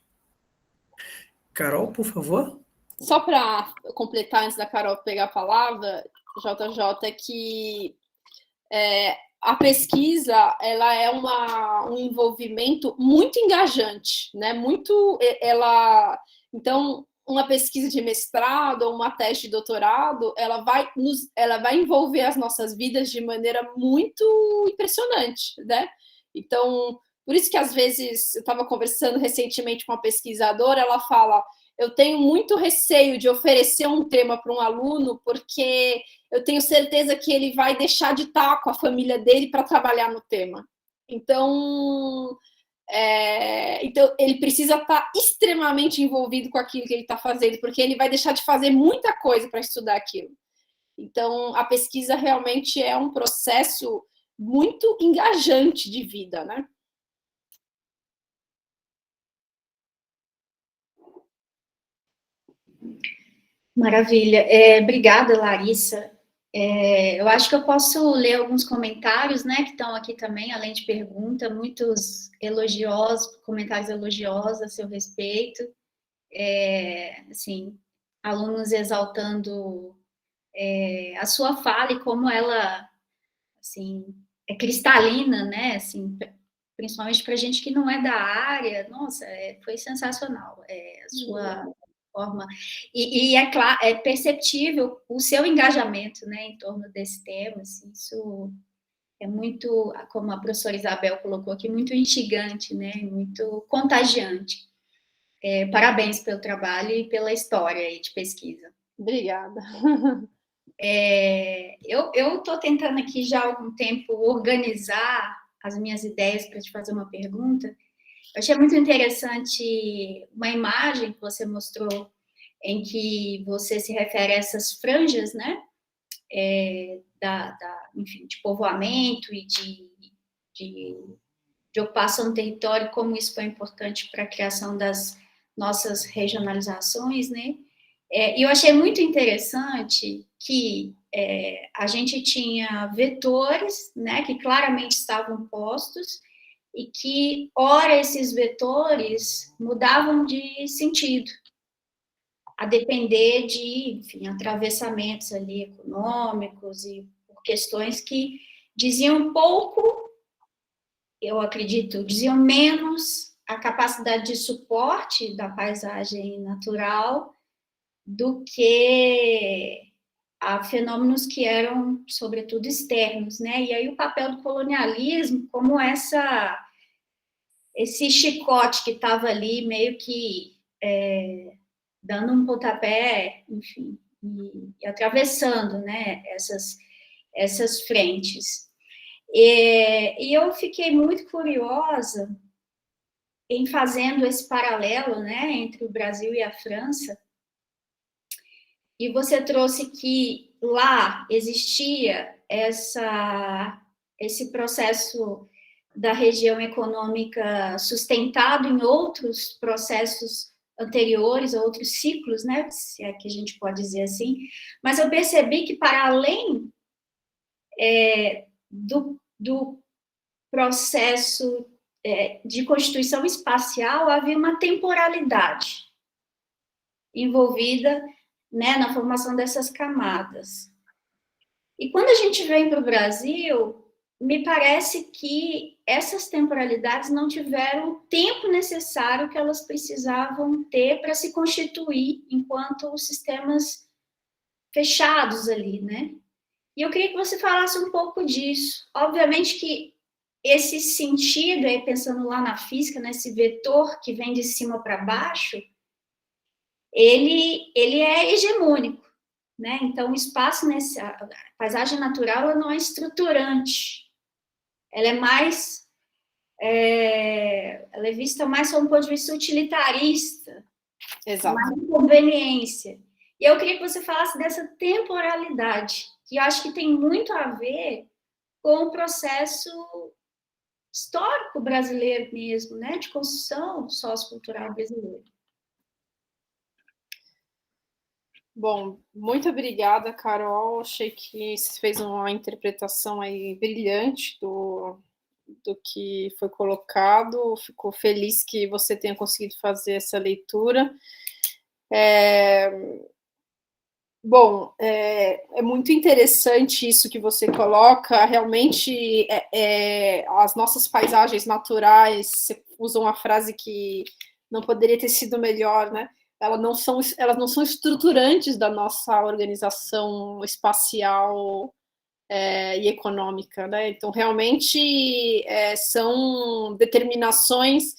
Carol, por favor. Só para completar, antes da Carol pegar a palavra, JJ, é que a pesquisa ela é um envolvimento muito engajante, né? Então, uma pesquisa de mestrado ou uma tese de doutorado, ela vai envolver as nossas vidas de maneira muito impressionante, né? Então, por isso que às vezes eu estava conversando recentemente com uma pesquisadora, ela fala: eu tenho muito receio de oferecer um tema para um aluno, porque eu tenho certeza que ele vai deixar de estar com a família dele para trabalhar no tema. Então, ele precisa estar extremamente envolvido com aquilo que ele está fazendo, porque ele vai deixar de fazer muita coisa para estudar aquilo. Então, a pesquisa realmente é um processo muito engajante de vida, né? Maravilha. Obrigada, Larissa. Eu acho que eu posso ler alguns comentários, né, que estão aqui também, além de pergunta, muitos elogiosos, comentários elogiosos a seu respeito. Assim, alunos exaltando a sua fala e como ela, assim, é cristalina, né, assim, principalmente para gente que não é da área. Nossa, foi sensacional a sua forma. E é perceptível o seu engajamento, né, em torno desse tema. Assim, isso é muito, como a professora Isabel colocou aqui, muito instigante, né, muito contagiante. Parabéns pelo trabalho e pela história aí de pesquisa. Obrigada. Eu estou tentando aqui já há algum tempo organizar as minhas ideias para te fazer uma pergunta. Eu achei muito interessante uma imagem que você mostrou em que você se refere a essas franjas, né? Enfim, de povoamento e de ocupação do território, como isso foi importante para a criação das nossas regionalizações, né? E eu achei muito interessante que a gente tinha vetores, né, que claramente estavam postos e que, ora, esses vetores mudavam de sentido, a depender de, enfim, atravessamentos ali econômicos e por questões que diziam pouco, eu acredito, diziam menos a capacidade de suporte da paisagem natural do que a fenômenos que eram, sobretudo, externos, né? E aí o papel do colonialismo como esse chicote que estava ali meio que dando um pontapé, enfim, e atravessando, né, essas frentes. E eu fiquei muito curiosa em fazendo esse paralelo, né, entre o Brasil e a França. E você trouxe que lá existia esse processo da região econômica sustentado em outros processos anteriores, outros ciclos, né, se é que a gente pode dizer assim, mas eu percebi que, para além do processo de constituição espacial, havia uma temporalidade envolvida, né, na formação dessas camadas. E quando a gente vem para o Brasil, me parece que essas temporalidades não tiveram o tempo necessário que elas precisavam ter para se constituir enquanto sistemas fechados ali, né? E eu queria que você falasse um pouco disso. Obviamente que esse sentido, aí pensando lá na física, nesse vetor que vem de cima para baixo, ele é hegemônico, né? Então, o espaço a paisagem natural, ela não é estruturante, ela é mais, ela é vista mais sob um ponto de vista utilitarista, Exato. mais conveniência. E eu queria que você falasse dessa temporalidade, que eu acho que tem muito a ver com o processo histórico brasileiro mesmo, né? De construção sociocultural brasileira. Bom, muito obrigada, Carol. Achei que você fez uma interpretação aí brilhante do que foi colocado. Fico feliz que você tenha conseguido fazer essa leitura. Bom, é muito interessante isso que você coloca. Realmente, as nossas paisagens naturais, você usa uma frase que não poderia ter sido melhor, né? Elas não são estruturantes da nossa organização espacial e econômica, né? Então, realmente, são determinações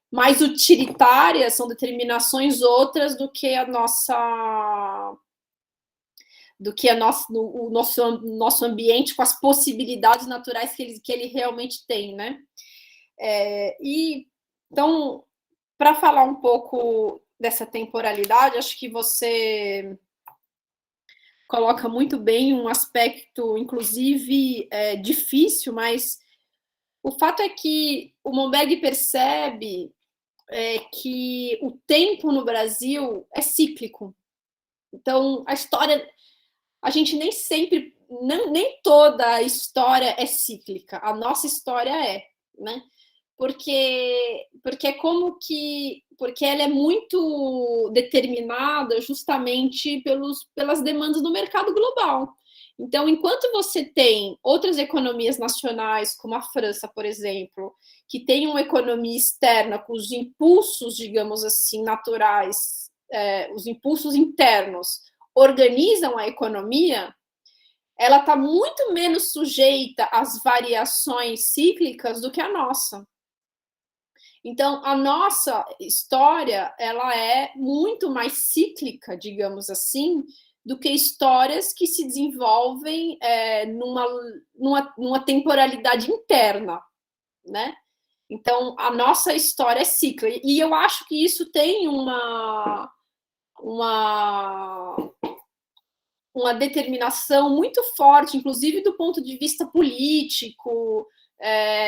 mais utilitárias, são determinações outras do que o nosso ambiente, com as possibilidades naturais que ele realmente tem, né? Então, para falar um pouco dessa temporalidade, acho que você coloca muito bem um aspecto, inclusive, difícil, mas o fato é que o Monberg percebe que o tempo no Brasil é cíclico. Então, a história, a gente nem sempre, nem toda a história é cíclica, a nossa história né? Porque é como que, porque ela é muito determinada justamente pelas demandas do mercado global. Então, enquanto você tem outras economias nacionais, como a França, por exemplo, que tem uma economia externa com os impulsos, digamos assim, naturais, os impulsos internos organizam a economia, ela está muito menos sujeita às variações cíclicas do que a nossa. Então, a nossa história, ela é muito mais cíclica, digamos assim, do que histórias que se desenvolvem numa temporalidade interna, né? Então, a nossa história é cíclica. E eu acho que isso tem uma determinação muito forte, inclusive do ponto de vista político.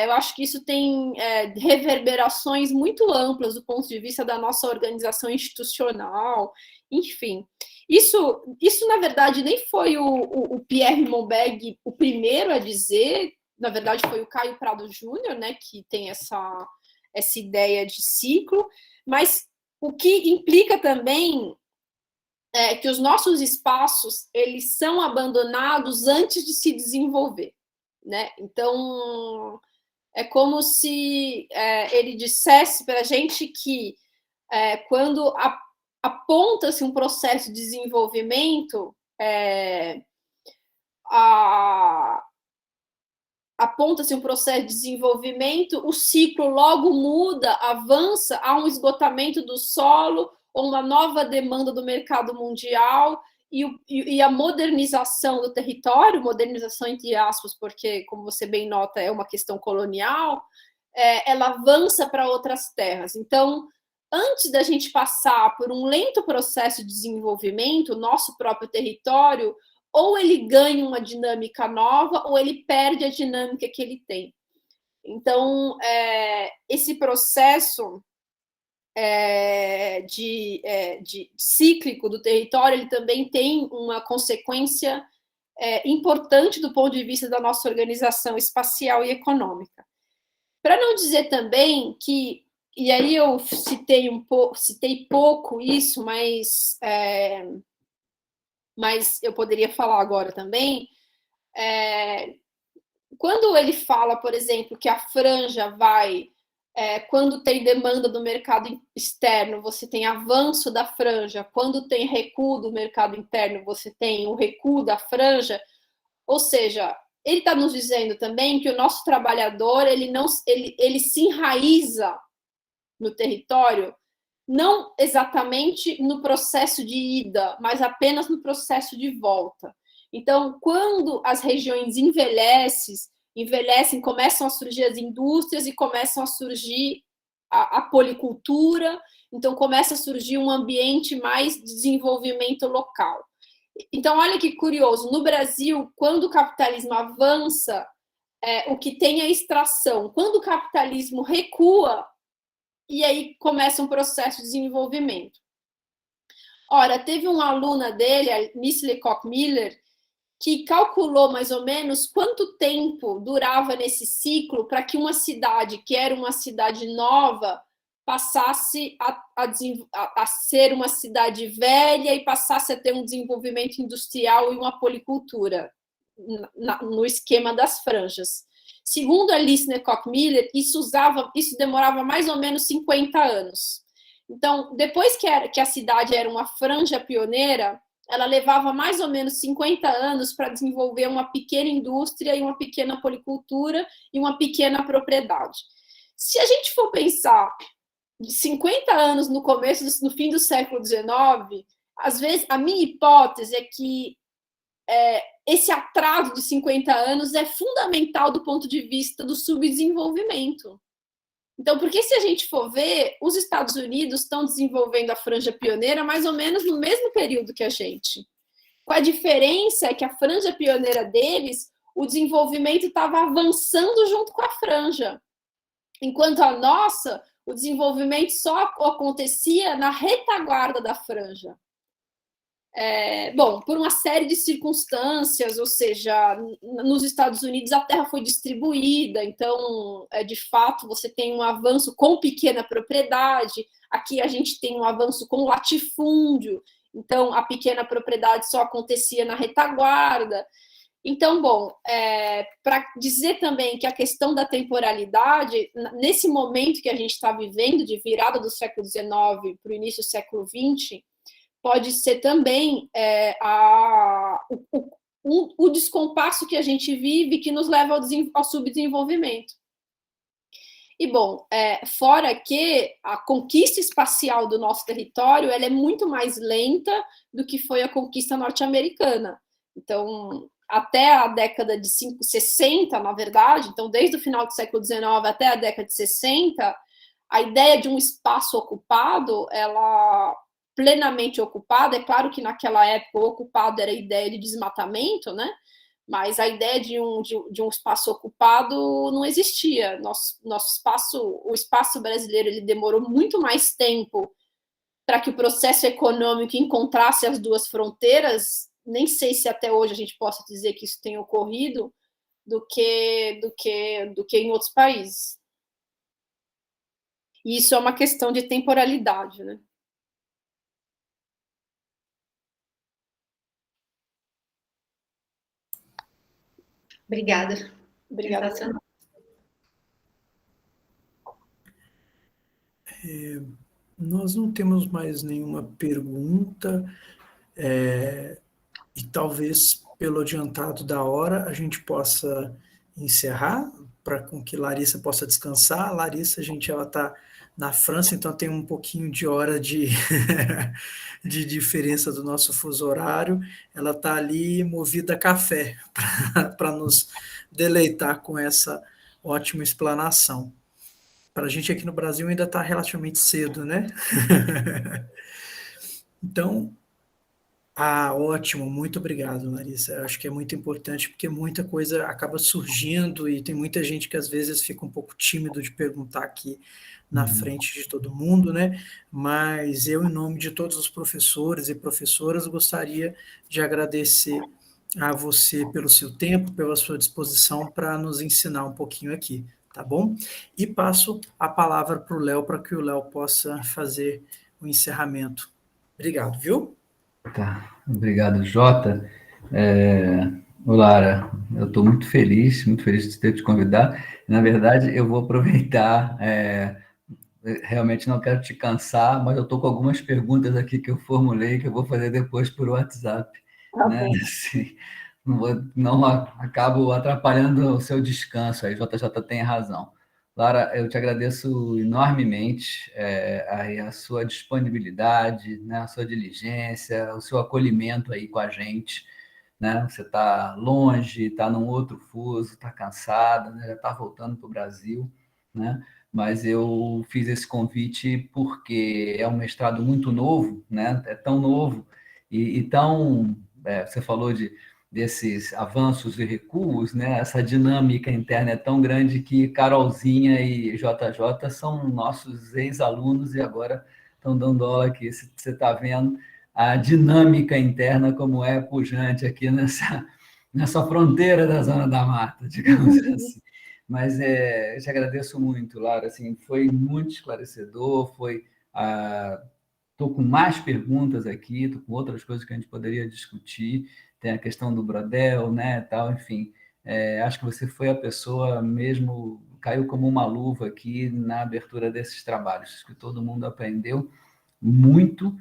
Eu acho que isso tem reverberações muito amplas do ponto de vista da nossa organização institucional, enfim. Isso na verdade, nem foi o Pierre Monbeg o primeiro a dizer, na verdade foi o Caio Prado Júnior, né, que tem essa ideia de ciclo, mas o que implica também é que os nossos espaços, eles são abandonados antes de se desenvolver, né? Então, é como se ele dissesse para a gente que quando aponta-se um processo de desenvolvimento, aponta-se um processo de desenvolvimento, o ciclo logo muda, avança, há um esgotamento do solo, ou uma nova demanda do mercado mundial, e a modernização do território, modernização entre aspas, porque, como você bem nota, é uma questão colonial, ela avança para outras terras. Então, antes da gente passar por um lento processo de desenvolvimento, nosso próprio território, ou ele ganha uma dinâmica nova, ou ele perde a dinâmica que ele tem. Então, esse processo de cíclico do território, ele também tem uma consequência importante do ponto de vista da nossa organização espacial e econômica. Para não dizer também que, e aí eu citei pouco isso, mas eu poderia falar agora também, quando ele fala, por exemplo, que a franja vai, quando tem demanda do mercado externo, você tem avanço da franja, quando tem recuo do mercado interno, você tem o recuo da franja, ou seja, ele está nos dizendo também que o nosso trabalhador, ele se enraiza no território, não exatamente no processo de ida, mas apenas no processo de volta. Então, quando as regiões envelhecem, começam a surgir as indústrias e começam a surgir a policultura, então começa a surgir um ambiente mais de desenvolvimento local. Então, olha que curioso, no Brasil, quando o capitalismo avança, o que tem é a extração. Quando o capitalismo recua, e aí começa um processo de desenvolvimento. Ora, teve uma aluna dele, a Miss Lecoq Miller, que calculou mais ou menos quanto tempo durava nesse ciclo para que uma cidade, que era uma cidade nova, passasse a ser uma cidade velha e passasse a ter um desenvolvimento industrial e uma policultura no esquema das franjas. Segundo a Alice Lecoq Miller, isso demorava mais ou menos 50 anos. Então, depois que a cidade era uma franja pioneira, ela levava mais ou menos 50 anos para desenvolver uma pequena indústria e uma pequena policultura e uma pequena propriedade. Se a gente for pensar de 50 anos no fim do século XIX, às vezes a minha hipótese é que esse atraso de 50 anos é fundamental do ponto de vista do subdesenvolvimento. Então, porque se a gente for ver, os Estados Unidos estão desenvolvendo a franja pioneira mais ou menos no mesmo período que a gente. Com a diferença é que a franja pioneira deles, o desenvolvimento estava avançando junto com a franja. Enquanto a nossa, o desenvolvimento só acontecia na retaguarda da franja. Bom, por uma série de circunstâncias, ou seja, nos Estados Unidos a terra foi distribuída, então, de fato, você tem um avanço com pequena propriedade, aqui a gente tem um avanço com latifúndio, então a pequena propriedade só acontecia na retaguarda. Então, bom, para dizer também que a questão da temporalidade, nesse momento que a gente está vivendo, de virada do século XIX para o início do século XX, pode ser também o descompasso que a gente vive que nos leva ao subdesenvolvimento. E, bom, fora que a conquista espacial do nosso território ela é muito mais lenta do que foi a conquista norte-americana. Então, até a década de 60, na verdade, então desde o final do século XIX até a década de 60, a ideia de um espaço ocupado, ela plenamente ocupado, é claro que naquela época o ocupado era a ideia de desmatamento, né? Mas a ideia de um espaço ocupado não existia. O espaço brasileiro ele demorou muito mais tempo para que o processo econômico encontrasse as duas fronteiras. Nem sei se até hoje a gente possa dizer que isso tem ocorrido, do que em outros países. E isso é uma questão de temporalidade, né? Obrigada. Obrigada. Nós não temos mais nenhuma pergunta, e talvez pelo adiantado da hora a gente possa encerrar, para com que Larissa possa descansar. Larissa, ela está na França, então tem um pouquinho de hora de, de diferença do nosso fuso horário. Ela está ali movida a café para nos deleitar com essa ótima explanação. Para a gente aqui no Brasil ainda está relativamente cedo, né? Então, ótimo, muito obrigado, Larissa. Eu acho que é muito importante, porque muita coisa acaba surgindo e tem muita gente que às vezes fica um pouco tímido de perguntar aqui na frente de todo mundo, né? Mas eu, em nome de todos os professores e professoras, gostaria de agradecer a você pelo seu tempo, pela sua disposição para nos ensinar um pouquinho aqui, tá bom? E passo a palavra para o Léo, para que o Léo possa fazer o encerramento. Obrigado, viu? Tá, obrigado, Jota. Ô, Lara, eu estou muito feliz de ter te convidado. Na verdade, eu vou aproveitar, realmente não quero te cansar, mas eu estou com algumas perguntas aqui que eu formulei, que eu vou fazer depois por WhatsApp, né? Assim, não acabo atrapalhando o seu descanso, aí JJ tem razão. Lara, eu te agradeço enormemente a sua disponibilidade, né, a sua diligência, o seu acolhimento aí com a gente, né? Você está longe, está num outro fuso, está cansada, né? Já está voltando para o Brasil, né? Mas eu fiz esse convite porque é um mestrado muito novo, né? É tão novo e tão... você falou desses avanços e recuos, né? Essa dinâmica interna é tão grande que Carolzinha e JJ são nossos ex-alunos e agora estão dando aula aqui. Você está vendo a dinâmica interna como é pujante aqui nessa fronteira da Zona da Mata, digamos assim. Mas eu te agradeço muito, Lara. Assim, foi muito esclarecedor. Estou com mais perguntas aqui, estou com outras coisas que a gente poderia discutir. Tem a questão do Brodel, né, tal, enfim. Acho que você foi a pessoa mesmo, caiu como uma luva aqui na abertura desses trabalhos. Acho que todo mundo aprendeu muito,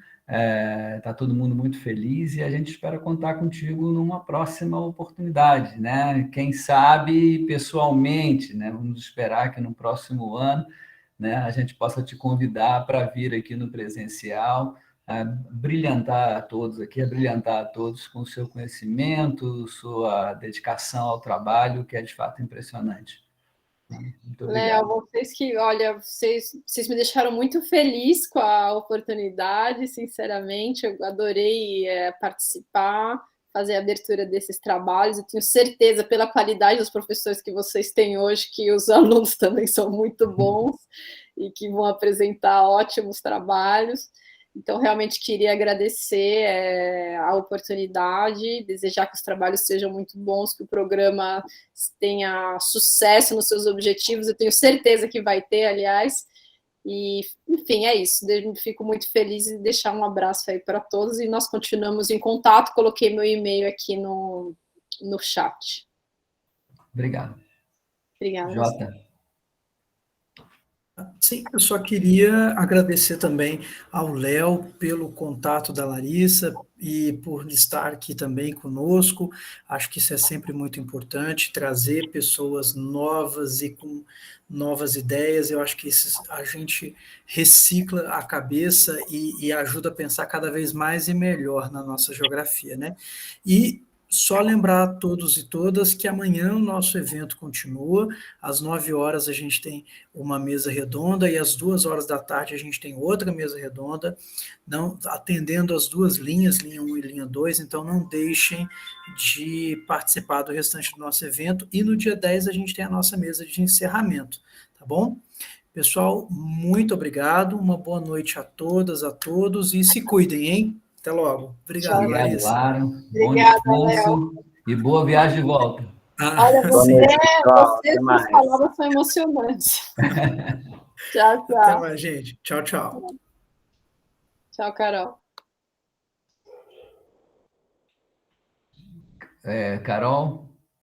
está todo mundo muito feliz e a gente espera contar contigo numa próxima oportunidade, né? Quem sabe pessoalmente, né? Vamos esperar que no próximo ano, né, a gente possa te convidar para vir aqui no presencial, brilhantar a todos com o seu conhecimento, sua dedicação ao trabalho, que é de fato impressionante. Muito obrigado. Léo, vocês me deixaram muito feliz com a oportunidade, sinceramente, eu adorei participar, fazer a abertura desses trabalhos, eu tenho certeza, pela qualidade dos professores que vocês têm hoje, que os alunos também são muito bons e que vão apresentar ótimos trabalhos. Então, realmente queria agradecer a oportunidade, desejar que os trabalhos sejam muito bons, que o programa tenha sucesso nos seus objetivos, eu tenho certeza que vai ter, aliás, e, enfim, é isso, fico muito feliz em deixar um abraço aí para todos, e nós continuamos em contato, coloquei meu e-mail aqui no chat. Obrigado. Obrigada. Jota. Sim, eu só queria agradecer também ao Léo pelo contato da Larissa e por estar aqui também conosco. Acho que isso é sempre muito importante, trazer pessoas novas e com novas ideias. Eu acho que a gente recicla a cabeça e ajuda a pensar cada vez mais e melhor na nossa geografia, né? E só lembrar a todos e todas que amanhã o nosso evento continua. Às 9 horas a gente tem uma mesa redonda e às 2 horas da tarde a gente tem outra mesa redonda, não atendendo as duas linhas, linha 1 e linha 2, então não deixem de participar do restante do nosso evento, e no dia 10 a gente tem a nossa mesa de encerramento, tá bom? Pessoal, muito obrigado, uma boa noite a todas, a todos, e se cuidem, hein? Até logo. Obrigado, Tchau. Obrigado, Larissa. Lara. Bom Obrigada, Léo. descanso e boa viagem de volta. Olha, Ah, Boa sim. noite, pessoal. você Até suas mais. palavras são emocionantes. Tchau, Até tchau. mais, gente. Tchau, tchau. Tchau, Carol. Carol?